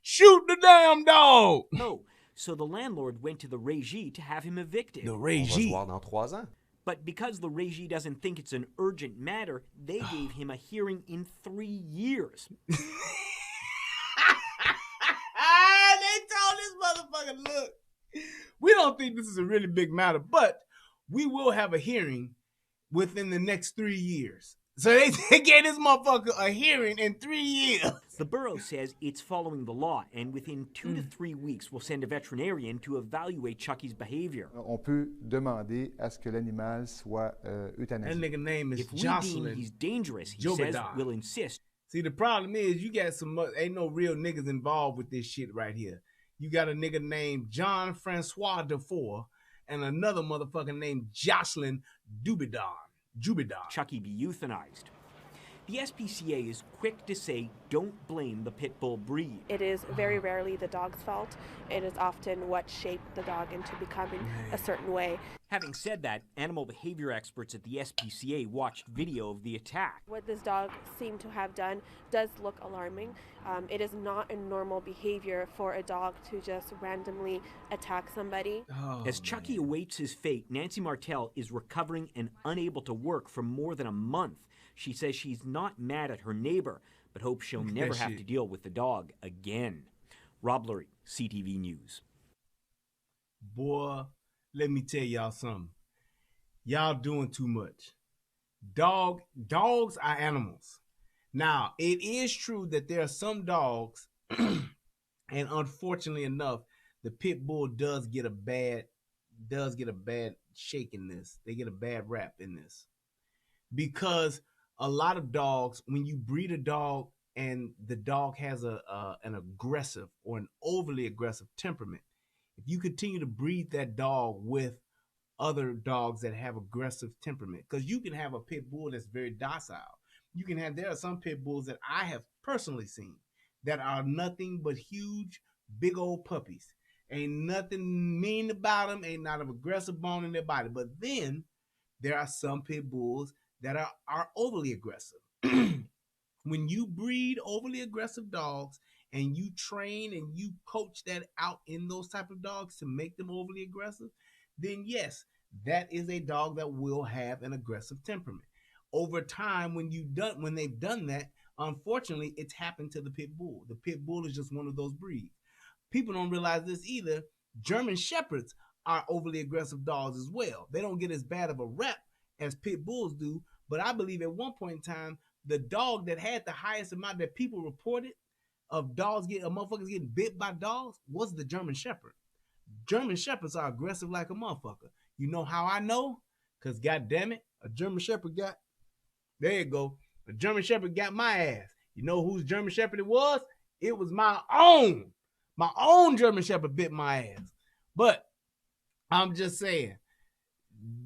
Shoot the damn dog. No. So the landlord went to the Régie to have him evicted. The On va se Régie. voir dans 3 ans. But because the Régie doesn't think it's an urgent matter, they gave him a hearing in 3 years. They told this motherfucker, look, we don't think this is a really big matter, but we will have a hearing within the next 3 years. So they gave this motherfucker a hearing in 3 years. The borough says it's following the law, and within 2 to 3 weeks will send a veterinarian to evaluate Chucky's behavior. On peut demander à ce que l'animal soit That euthanasié. nigga name is If we Jocelyn. deem he's dangerous, he Jobadon. says we'll insist. See, the problem is you got ain't no real niggas involved with this shit right here. You got a nigga named John Francois Defoe and another motherfucker named Jocelyn Jubidon. Chucky be euthanized. The SPCA is quick to say don't blame the pit bull breed. It is very rarely the dog's fault. It is often what shaped the dog into becoming a certain way. Having said that, animal behavior experts at the SPCA watched video of the attack. What this dog seemed to have done does look alarming. It is not a normal behavior for a dog to just randomly attack somebody. As Chucky awaits his fate, Nancy Martell is recovering and unable to work for more than a month. She says she's not mad at her neighbor, but hopes she'll never have to deal with the dog again. Rob Lurie, CTV News. Boy, let me tell y'all something. Y'all doing too much. Dogs are animals. Now, it is true that there are some dogs, and unfortunately enough, the pit bull does get a bad shake in this. They get a bad rap in this. Because a lot of dogs, when you breed a dog and the dog has an aggressive or an overly aggressive temperament, if you continue to breed that dog with other dogs that have aggressive temperament, because you can have a pit bull that's very docile. There are some pit bulls that I have personally seen that are nothing but huge, big old puppies. Ain't nothing mean about them, ain't not an aggressive bone in their body. But then there are some pit bulls that are overly aggressive. When you breed overly aggressive dogs and you train and you coach that out in those type of dogs to make them overly aggressive, then yes, that is a dog that will have an aggressive temperament. Over time, when they've done that, unfortunately, it's happened to the pit bull. The pit bull is just one of those breeds. People don't realize this either. German Shepherds are overly aggressive dogs as well. They don't get as bad of a rep as pit bulls do, but I believe at one point in time, the dog that had the highest amount that people reported of motherfuckers getting bit by dogs was the German Shepherd. German Shepherds are aggressive like a motherfucker. You know how I know? Because goddamn it, a German Shepherd got my ass. You know whose German Shepherd it was? It was my own German Shepherd bit my ass. But I'm just saying,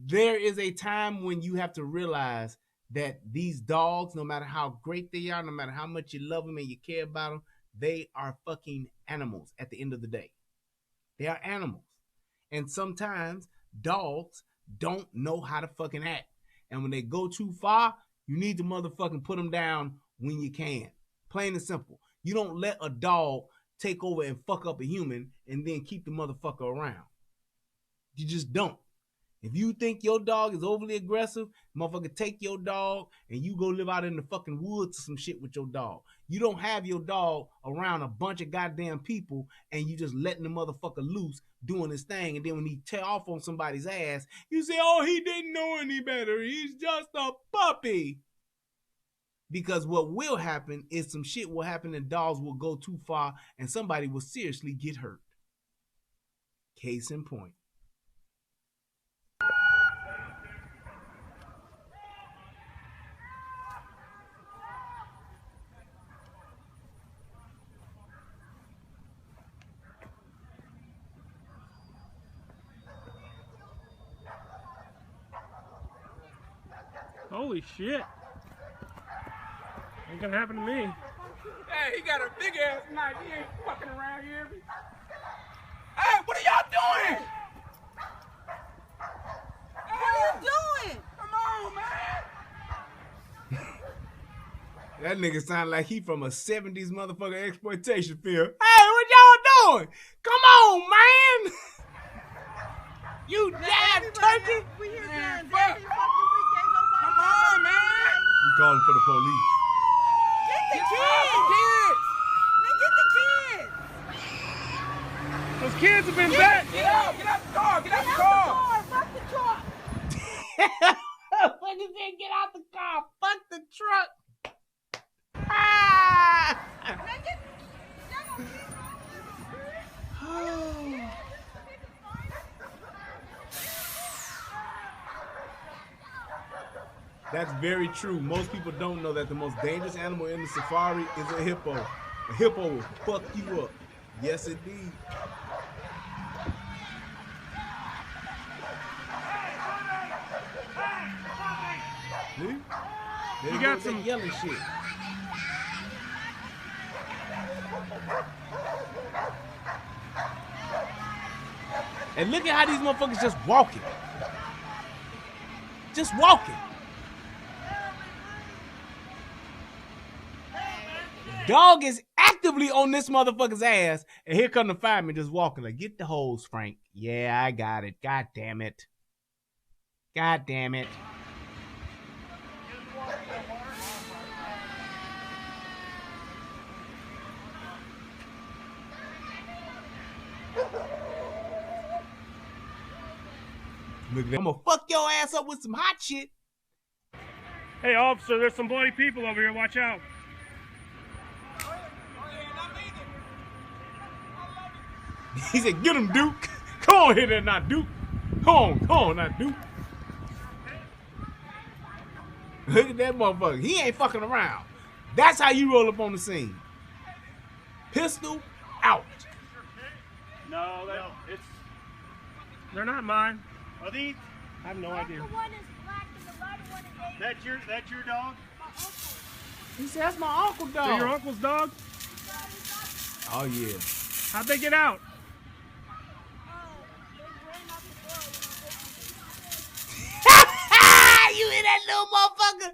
there is a time when you have to realize that these dogs, no matter how great they are, no matter how much you love them and you care about them, they are fucking animals at the end of the day. They are animals. And sometimes dogs don't know how to fucking act. And when they go too far, you need to motherfucking put them down when you can. Plain and simple. You don't let a dog take over and fuck up a human and then keep the motherfucker around. You just don't. If you think your dog is overly aggressive, motherfucker, take your dog and you go live out in the fucking woods or some shit with your dog. You don't have your dog around a bunch of goddamn people and you just letting the motherfucker loose doing his thing. And then when he tear off on somebody's ass, you say, oh, he didn't know any better. He's just a puppy. Because what will happen is some shit will happen and dogs will go too far and somebody will seriously get hurt. Case in point. Holy shit. Ain't gonna happen to me. Hey, he got a big ass knife. He ain't fucking around here. Hey, what are y'all doing? What are you doing? Come on, man. That nigga sound like he from a 70s motherfucker exploitation film. Hey, what y'all doing? Come on, man. You damn turkey. We here doing fuck. Come on, man. You calling for the police. Get the kids. Man, get the kids. Those kids have been back. Get out the car. Get out the car. Fuck the truck. Fucking said get out the car. Fuck the truck. Ah! That's very true. Most people don't know that the most dangerous animal in the safari is a hippo. A hippo will fuck you up. Yes, indeed. You got some yelling shit. And look at how these motherfuckers just walking. Just walking. Dog is actively on this motherfucker's ass, and here come the fireman just walking like, get the hose, Frank. Yeah, I got it. God damn it. God damn it. Look at that. I'm gonna fuck your ass up with some hot shit. Hey, officer, there's some bloody people over here. Watch out. He said, get him, Duke. Come on here there, not Duke. Come on, not Duke. Look at that motherfucker. He ain't fucking around. That's how you roll up on the scene. Pistol out. No, they're not mine. Are these? I have no idea. That's your dog? He said, that's my uncle dog. So your uncle's dog? Oh, yeah. How'd they get out? You hear that little motherfucker?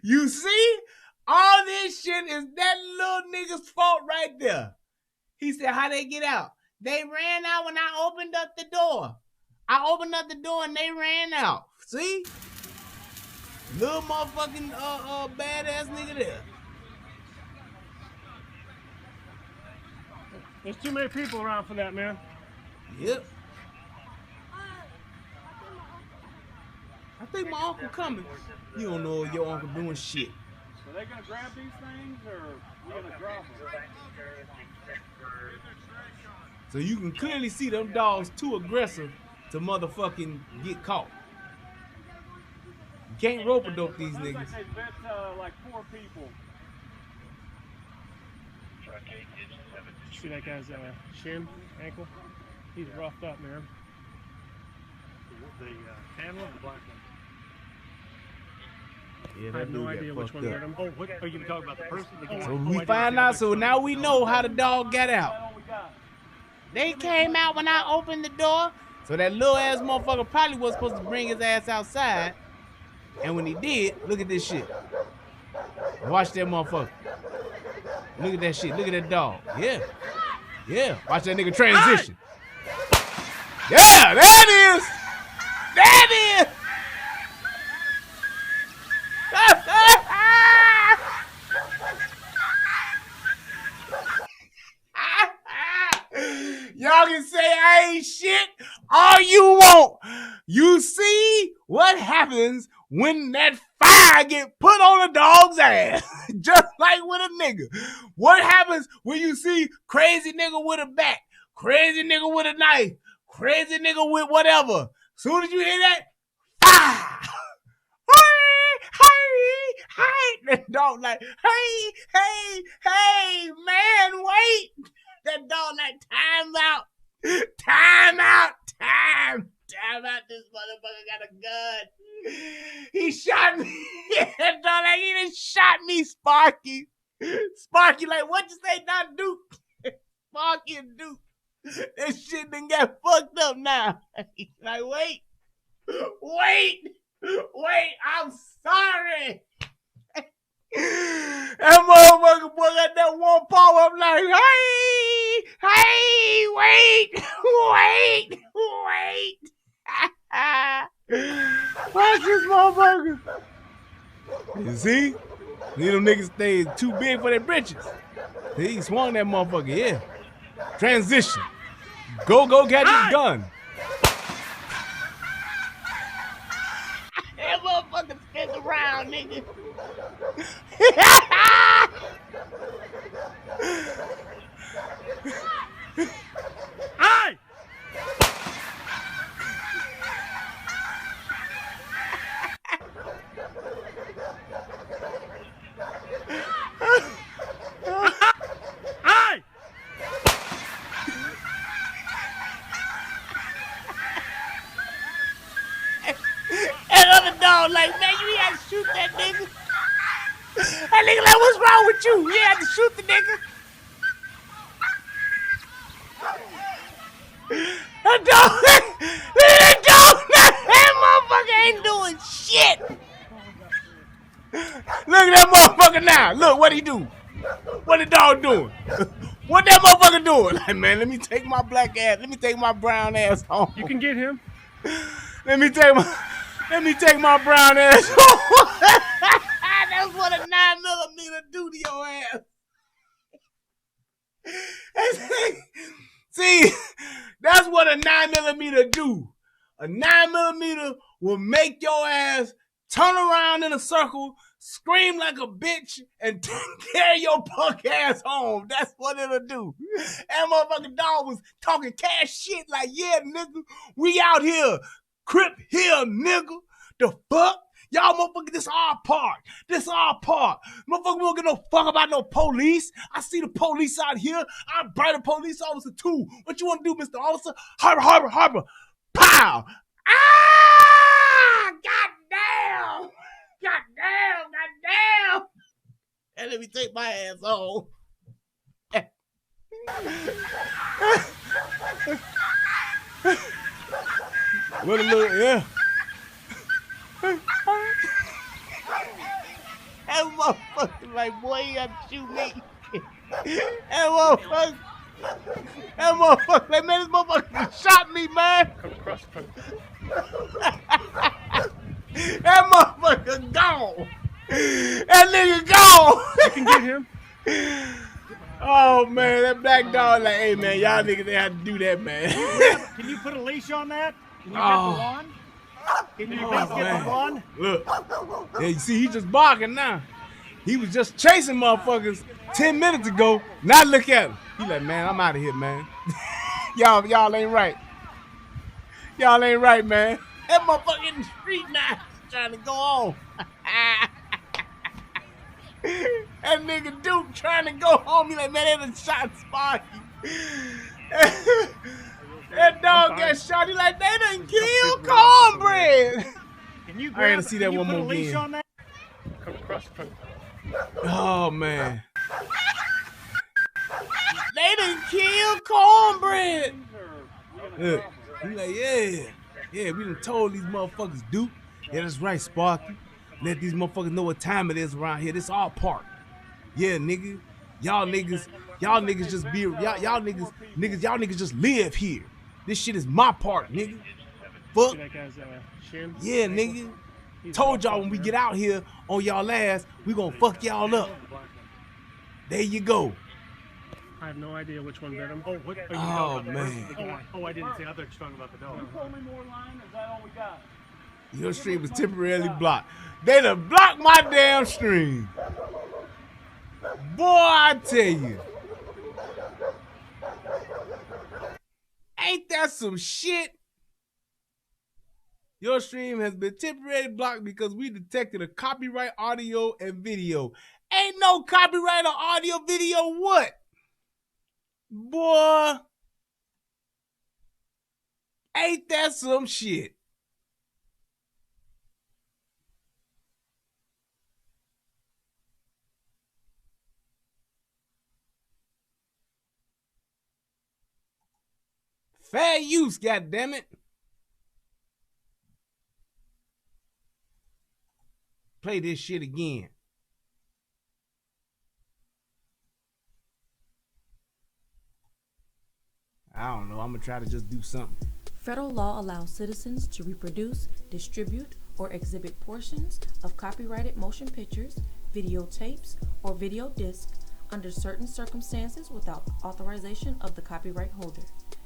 You see? All this shit is that little nigga's fault right there. He said, how they get out? They ran out when I opened up the door. I opened up the door and they ran out. See? Little motherfucking badass nigga there. There's too many people around for that, man. Yep. I think my uncle coming. You don't know your uncle doing shit. Are they gonna grab these things or we gonna drop them? So you can clearly see them dogs too aggressive to motherfucking get caught. You can't rope-a-dope these niggas. Like they bit like 4 people. See that guy's shin, ankle? He's roughed up, man. The tan one or the black one? Yeah, I have no idea which one hurt him. Oh, what are you gonna talk about? The person? So we find out. So now we know how the dog got out. They came out when I opened the door. So that little ass motherfucker probably was supposed to bring his ass outside. And when he did, look at this shit. Watch that motherfucker. Look at that shit. Look at that dog. Yeah. Yeah. Watch that nigga transition. Yeah, there it is. There it is. Y'all can say I ain't shit all you want. You see what happens when that fire get put on a dog's ass. Just like with a nigga. What happens when you see crazy nigga with a bat, crazy nigga with a knife, crazy nigga with whatever? Soon as you hear that, fire. Hey, that dog like, hey, man, wait. That dog like, time out. This motherfucker got a gun. He shot me. That dog like, he done shot me, Sparky. Sparky like, what you say, not Duke? Sparky and Duke. That shit done got fucked up now. Like, wait, I'm sorry. That motherfucker boy got that one paw up like, hey, wait. Watch this motherfucker. You see? These little niggas stay too big for their britches. He swung that motherfucker, yeah. Transition. Go get his gun. That motherfucker spins around, nigga. Hey! Hey! And other dog like, man, you had to shoot that nigga. That nigga like, what's wrong with you? You had to shoot the nigga. That dog, that dog, that motherfucker ain't doing shit. Look at that motherfucker now. Look what he do. What the dog doing? What that motherfucker doing? Like, man, let me take my black ass. Let me take my brown ass home. You can get him. Let me take my brown ass home. That's what a 9mm do to your ass. See, that's what a 9mm do. A 9mm will make your ass turn around in a circle, scream like a bitch, and carry your punk ass home. That's what it'll do. That motherfucking dog was talking cash shit like, yeah, nigga, we out here. Crip here, nigga. The fuck? Y'all motherfuckers, this our part. This our part. Motherfucker, we don't give no fuck about no police. I see the police out here. I bite a police officer too. What you want to do, Mr. Officer? Harbor. Pow! Ah! Goddamn! Goddamn! And let me take my ass home. What a little, yeah. That motherfucker like, boy, you got to shoot me. That motherfucker like, man, this motherfucker shot me, man. That motherfucker gone. That nigga gone. You can get him. Oh, man, that black dog like, hey, man, y'all niggas they have to do that, man. Can you put a leash on that? Can you get Oh. the wand? Can you at least get the wand? Look, yeah, you see, he just barking now. He was just chasing motherfuckers 10 minutes ago. Now look at him. He like, man, I'm out of here, man. y'all ain't right. Y'all ain't right, man. That motherfucker in the street now trying to go on. That nigga Duke trying to go home. He like, man, they done shot Sparky. That dog got shot. He like, they done killed Cornbread. I gotta see that one more again. Oh, man. They done killed Cornbread. Look, he like, yeah, we done told these motherfuckers, Duke. Yeah, that's right, Sparky. Let these motherfuckers know what time it is around here. This our part. Yeah, nigga. Y'all niggas just be y'all niggas just live here. This shit is my part, nigga. Fuck. Yeah, nigga. Told y'all when we get out here on y'all ass, we gonna fuck y'all up. There you go. I have no idea which one bit him. Oh, man. I didn't say. I thought you were talking about the dog. You told me more line, is that all we got? Your stream was temporarily blocked. They done blocked my damn stream. Boy, I tell you. Ain't that some shit? Your stream has been temporarily blocked because we detected a copyright audio and video. Ain't no copyright on audio video what? Boy. Ain't that some shit? Fair use, goddammit. Play this shit again. I don't know. I'm gonna try to just do something. Federal law allows citizens to reproduce, distribute, or exhibit portions of copyrighted motion pictures, videotapes, or video discs under certain circumstances without authorization of the copyright holder.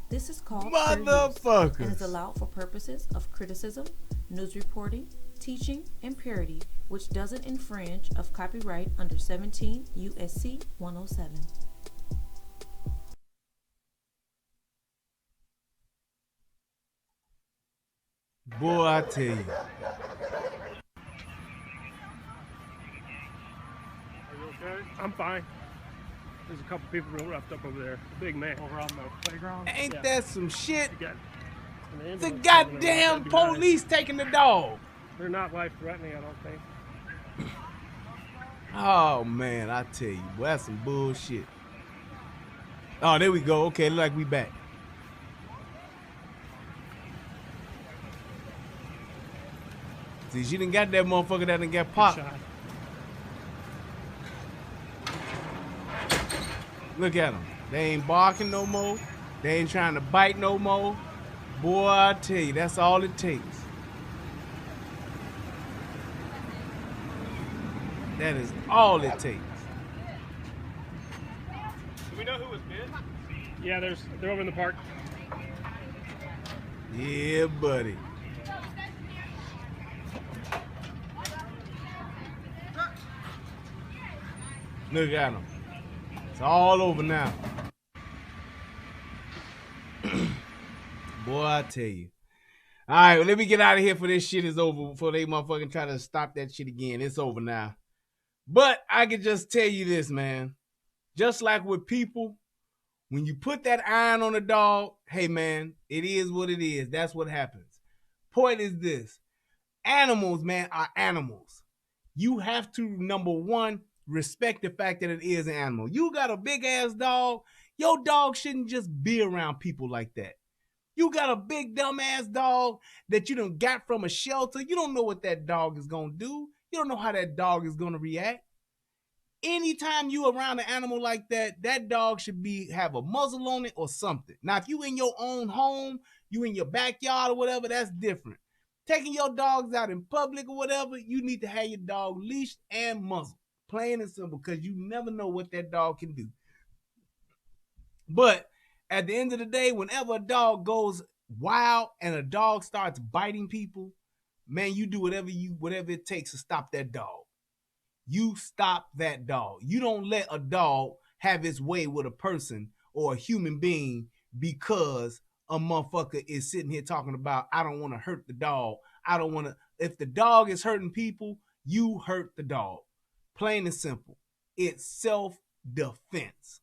This is called fair use and is allowed for purposes of criticism, news reporting, teaching, and parody, which doesn't infringe of copyright under 17 U.S.C. 107. Boy, I tell you. Are you okay? I'm fine. There's a couple people real roughed up over there. A big man. Over on the playground? Ain't that some shit? The ambulance goddamn coming around. police taking the dog. They're not life-threatening, I don't think. Oh, man, I tell you. Boy, that's some bullshit. Oh, there we go. Okay, look like we back. See, she done got that motherfucker that done got popped. Look at them. They ain't barking no more. They ain't trying to bite no more. Boy, I tell you, that's all it takes. That is all it takes. Do we know who was bit? Yeah, they're over in the park. Yeah, buddy. Look at them. It's all over now. Boy, I tell you. All right, well, let me get out of here before this shit is over, before they motherfucking try to stop that shit again. It's over now. But I can just tell you this, man. Just like with people, when you put that iron on a dog, hey, man, it is what it is. That's what happens. Point is this. Animals, man, are animals. You have to, number one, respect the fact that it is an animal. You got a big-ass dog, your dog shouldn't just be around people like that. You got a big dumbass dog that you done got from a shelter. You don't know what that dog is going to do. You don't know how that dog is going to react. Anytime you around an animal like that, that dog should have a muzzle on it or something. Now, if you in your own home, you in your backyard or whatever, that's different. Taking your dogs out in public or whatever, you need to have your dog leashed and muzzled. Plain and simple, because you never know what that dog can do. But at the end of the day, whenever a dog goes wild and a dog starts biting people, man, you do whatever it takes to stop that dog. You stop that dog. You don't let a dog have its way with a person or a human being because a motherfucker is sitting here talking about, I don't want to hurt the dog. I don't want to. If the dog is hurting people, you hurt the dog. Plain and simple. It's self-defense.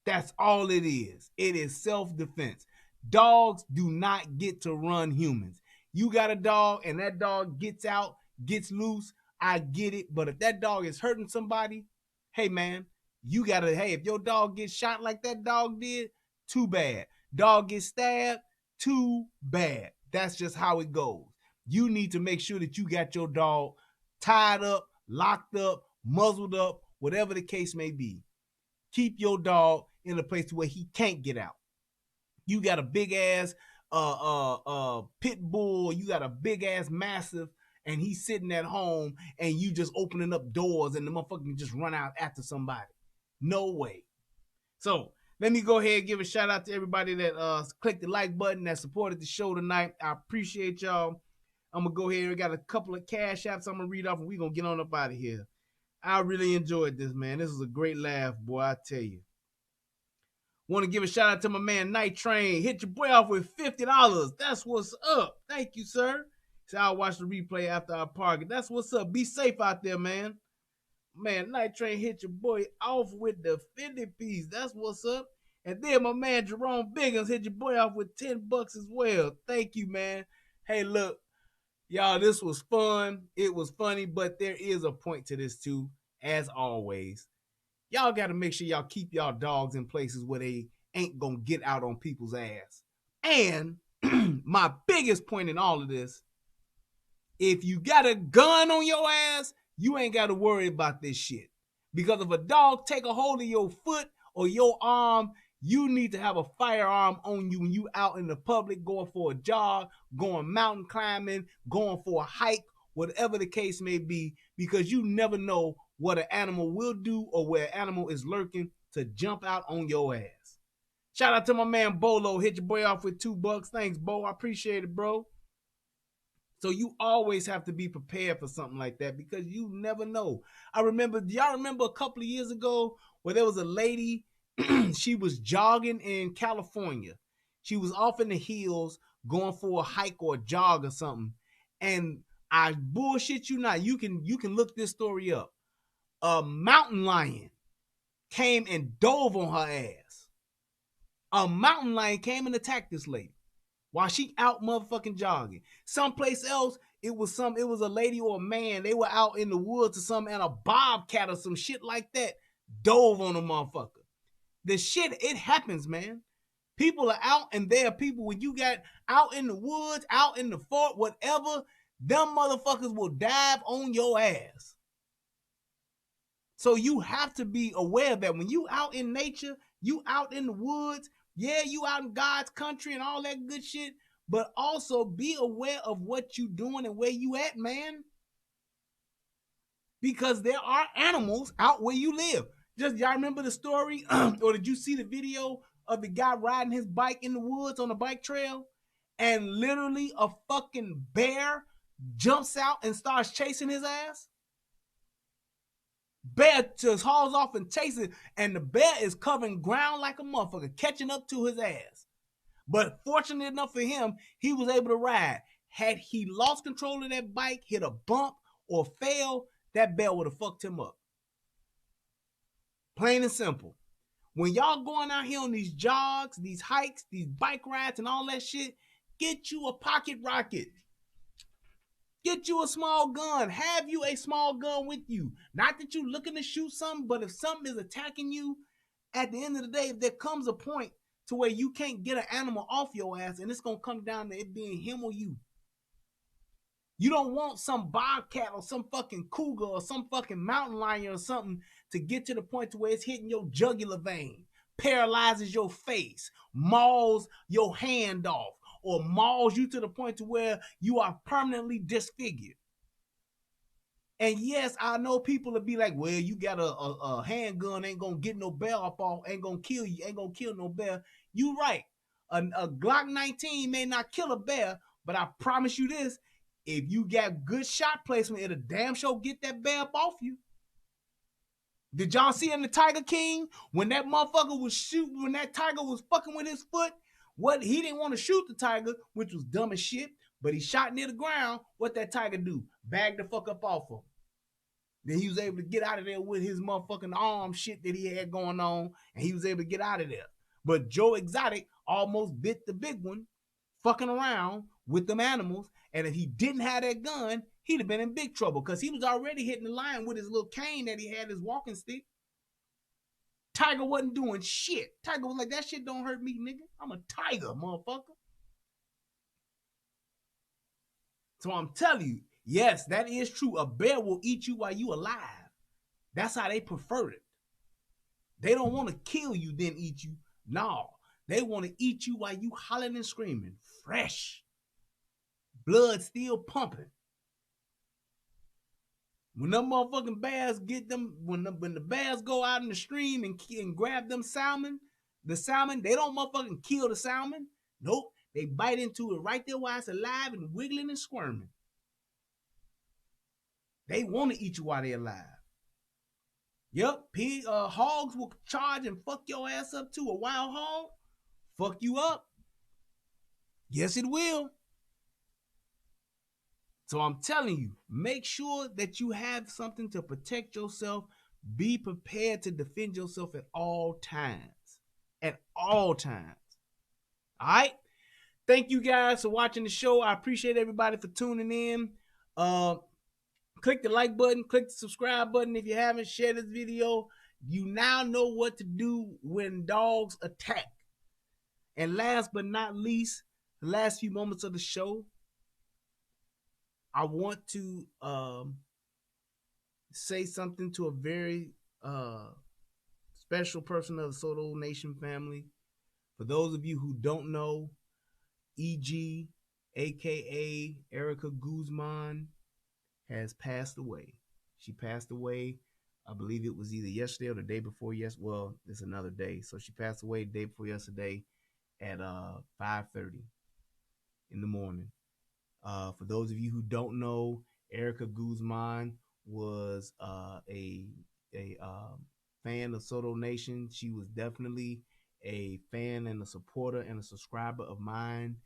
That's all it is. It is self-defense. Dogs do not get to run humans. You got a dog and that dog gets out, gets loose, I get it. But if that dog is hurting somebody, hey, man, if your dog gets shot like that dog did, too bad. Dog gets stabbed, too bad. That's just how it goes. You need to make sure that you got your dog tied up, locked up, muzzled up, whatever the case may be. Keep your dog in a place where he can't get out. You got a big ass pit bull, you got a big ass mastiff, and he's sitting at home and you just opening up doors and the motherfucker can just run out after somebody. No way. So let me go ahead and give a shout out to everybody that clicked the like button, that supported the show tonight. I appreciate y'all. I'm going to go ahead. We got a couple of cash apps I'm going to read off and we're going to get on up out of here. I really enjoyed this, man. This was a great laugh, boy, I tell you. Want to give a shout out to my man Night Train. Hit your boy off with $50. That's what's up. Thank you, sir. So I'll watch the replay after I park it. That's what's up. Be safe out there, man. Man, Night Train hit your boy off with the 50 piece. That's what's up. And then my man Jerome Biggins hit your boy off with $10 as well. Thank you, man. Hey, look, y'all, this was fun. It was funny, but there is a point to this too, as always. Y'all got to make sure y'all keep y'all dogs in places where they ain't going to get out on people's ass. And my biggest point in all of this, if you got a gun on your ass, you ain't got to worry about this shit. Because if a dog take a hold of your foot or your arm, you need to have a firearm on you when you out in the public, going for a jog, going mountain climbing, going for a hike, whatever the case may be, because you never know what an animal will do or where an animal is lurking to jump out on your ass. Shout out to my man Bolo. Hit your boy off with $2. Thanks, Bo. I appreciate it, bro. So So you always have to be prepared for something like that because you never know. Do y'all remember a couple of years ago where there was a lady, she was jogging in California. She was off in the hills going for a hike or a jog or something. And I bullshit you not. You can look this story up. A mountain lion came and dove on her ass. A mountain lion came and attacked this lady while she out motherfucking jogging. Someplace else, it was a lady or a man. They were out in the woods or something, and a bobcat or some shit like that dove on a motherfucker. The shit, it happens, man. People are out, and there are people when you got out in the woods, out in the fort, whatever, them motherfuckers will dive on your ass. So you have to be aware that when you out in nature, you out in the woods, yeah, you out in God's country and all that good shit, but also be aware of what you doing and where you at, man. Because there are animals out where you live. Just y'all remember the story, or did you see the video of the guy riding his bike in the woods on a bike trail, and literally a fucking bear jumps out and starts chasing his ass? Bear just hauls off and chases, and the bear is covering ground like a motherfucker, catching up to his ass. But fortunate enough for him, he was able to ride. Had he lost control of that bike, hit a bump, or fell, that bear would have fucked him up. Plain and simple. When y'all going out here on these jogs, these hikes, these bike rides, and all that shit, get you a pocket rocket. Get you a small gun. Have you a small gun with you. Not that you looking to shoot something, but if something is attacking you, at the end of the day, there comes a point to where you can't get an animal off your ass, and it's going to come down to it being him or you. You don't want some bobcat or some fucking cougar or some fucking mountain lion or something to get to the point to where it's hitting your jugular vein, paralyzes your face, mauls your hand off, or mauls you to the point to where you are permanently disfigured. And yes, I know people will be like, well, you got a handgun, ain't gonna get no bear up off, ain't gonna kill you, ain't gonna kill no bear. You right. A Glock 19 may not kill a bear, but I promise you this, if you got good shot placement, it'll damn sure get that bear up off you. Did y'all see in the Tiger King when that motherfucker was shooting, when that tiger was fucking with his foot? What, he didn't want to shoot the tiger, which was dumb as shit, but he shot near the ground. What that tiger do? Bag the fuck up off him. Then he was able to get out of there with his motherfucking arm shit that he had going on, and he was able to get out of there. But Joe Exotic almost bit the big one, fucking around with them animals, and if he didn't have that gun, he'd have been in big trouble because he was already hitting the lion with his little cane that he had, his walking stick. Tiger wasn't doing shit. Tiger was like, that shit don't hurt me, nigga. I'm a tiger, motherfucker. So I'm telling you, yes, that is true. A bear will eat you while you alive. That's how they prefer it. They don't want to kill you, then eat you. No, they want to eat you while you hollering and screaming. Fresh. Blood still pumping. When them motherfucking bears get them, when the bears go out in the stream and grab them salmon, the salmon, they don't motherfucking kill the salmon. Nope. They bite into it right there while it's alive and wiggling and squirming. They want to eat you while they're alive. Yep, hogs will charge and fuck your ass up too. A wild hog, fuck you up. Yes, it will. So I'm telling you, make sure that you have something to protect yourself. Be prepared to defend yourself at all times. At all times. All right? Thank you guys for watching the show. I appreciate everybody for tuning in. Click the like button. Click the subscribe button if you haven't. Share this video. You now know what to do when dogs attack. And last but not least, the last few moments of the show, I want to say something to a very special person of the Soto Nation family. For those of you who don't know, E.G., a.k.a. Erica Guzman, has passed away. She passed away, I believe it was either yesterday or the day before yesterday. Well, it's another day. So she passed away the day before yesterday at 5:30 in the morning. For those of you who don't know, Erica Guzman was a fan of Soto Nation. She was definitely a fan and a supporter and a subscriber of mine.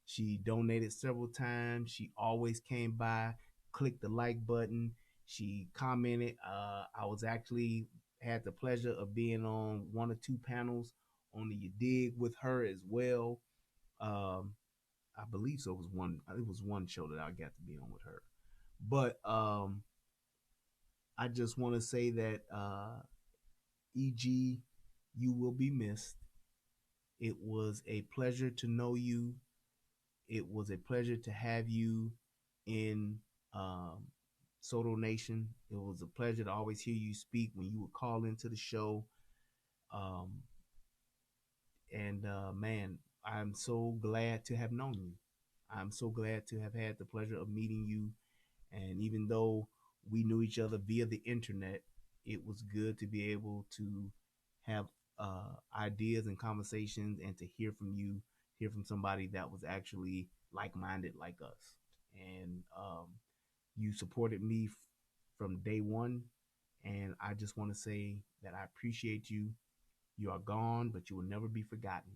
She donated several times. She always came by, clicked the like button. She commented. I was actually had the pleasure of being on one or two panels on the You Dig with her as well. I believe so. It was one. It was one show that I got to be on with her. But I just want to say that EG, you will be missed. It was a pleasure to know you. It was a pleasure to have you in Soto Nation. It was a pleasure to always hear you speak when you would call into the show. Man, I'm so glad to have known you. I'm so glad to have had the pleasure of meeting you. And even though we knew each other via the internet, it was good to be able to have ideas and conversations and to hear from you, hear from somebody that was actually like-minded like us. And you supported me from day one. And I just want to say that I appreciate you. You are gone, but you will never be forgotten.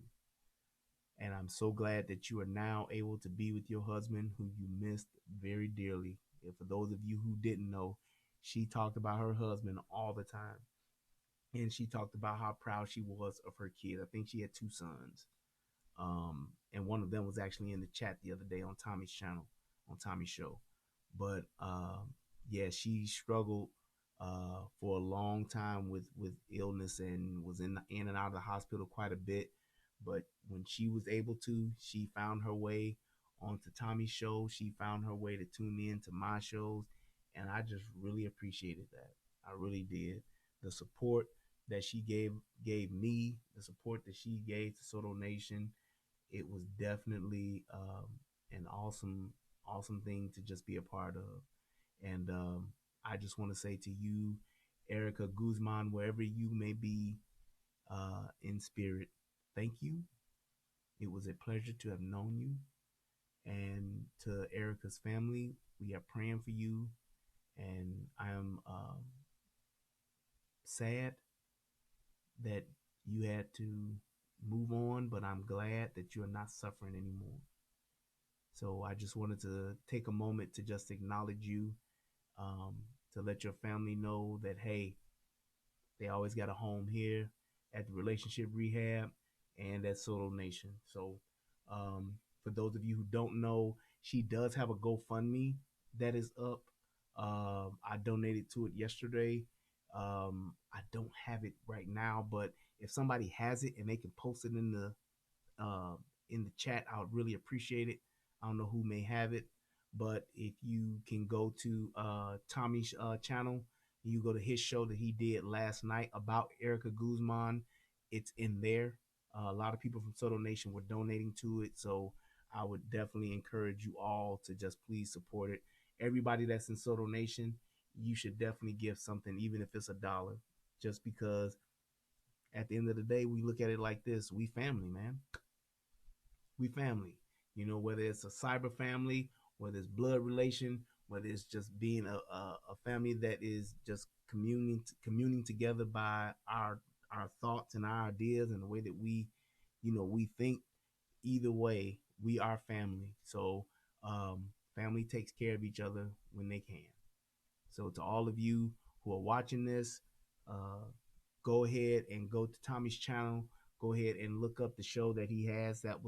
And I'm so glad that you are now able to be with your husband, who you missed very dearly. And for those of you who didn't know, she talked about her husband all the time. And she talked about how proud she was of her kids. I think she had 2 sons. And one of them was actually in the chat the other day on Tommy's channel, on Tommy's show. But yeah, she struggled for a long time with illness and was in and out of the hospital quite a bit. But when she was able to, she found her way onto Tommy's show. She found her way to tune in to my shows. And I just really appreciated that. I really did. The support that she gave me, the support that she gave to Soto Nation, it was definitely an awesome thing to just be a part of. And I just want to say to you, Erica Guzman, wherever you may be in spirit, thank you. It was a pleasure to have known you. And to Erica's family, we are praying for you. And I am sad that you had to move on, but I'm glad that you are not suffering anymore. So I just wanted to take a moment to just acknowledge you, to let your family know that, hey, they always got a home here at the Relationship Rehab and at Soto Nation. So for those of you who don't know, she does have a GoFundMe that is up. I donated to it yesterday. I don't have it right now, but if somebody has it and they can post it in the chat, I would really appreciate it. I don't know who may have it, but if you can go to Tommy's channel, you go to his show that he did last night about Erica Guzman, it's in there. A lot of people from Soto Nation were donating to it, so I would definitely encourage you all to just please support it. Everybody that's in Soto Nation, you should definitely give something, even if it's $1, just because at the end of the day, we look at it like this: we family, man. We family. You know, whether it's a cyber family, whether it's blood relation, whether it's just being a family that is just communing together by our thoughts and our ideas and the way that we think. Either way, we are family. So family takes care of each other when they can. So to all of you who are watching this, go ahead and go to Tommy's channel. Go ahead and look up the show that he has that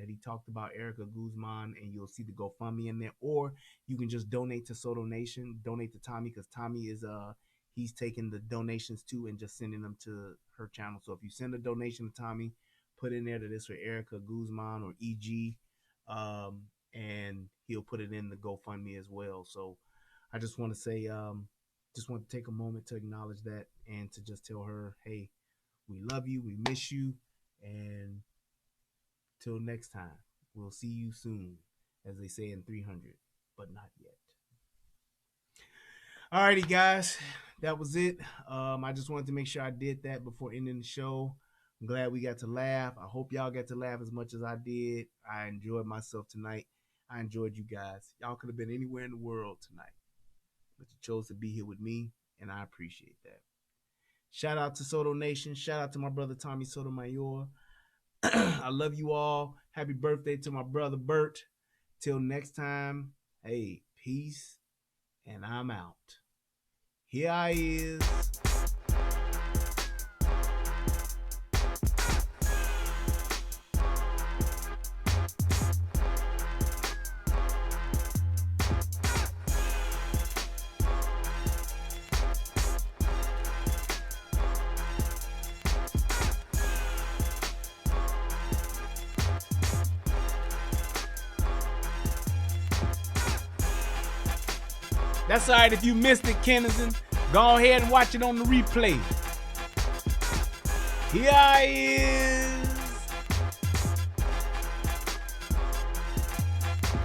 he talked about Erica Guzman, and you'll see the GoFundMe in there. Or you can just donate to Soto Nation, donate to Tommy, because Tommy is he's taking the donations too and just sending them to her channel. So if you send a donation to Tommy, put in there that it's for Erica Guzman or EG, and he'll put it in the GoFundMe as well. So I just want to say, just want to take a moment to acknowledge that and to just tell her, hey, we love you, we miss you, and till next time, we'll see you soon, as they say in 300, but not yet. Alrighty, guys, that was it. I just wanted to make sure I did that before ending the show. I'm glad we got to laugh. I hope y'all got to laugh as much as I did. I enjoyed myself tonight. I enjoyed you guys. Y'all could have been anywhere in the world tonight, but you chose to be here with me, and I appreciate that. Shout out to Soto Nation. Shout out to my brother Tommy Sotomayor. I love you all. Happy birthday to my brother Bert. Till next time, hey, peace, and I'm out. Here I is. That's all right if you missed it, Kennison. Go ahead and watch it on the replay. Here I is.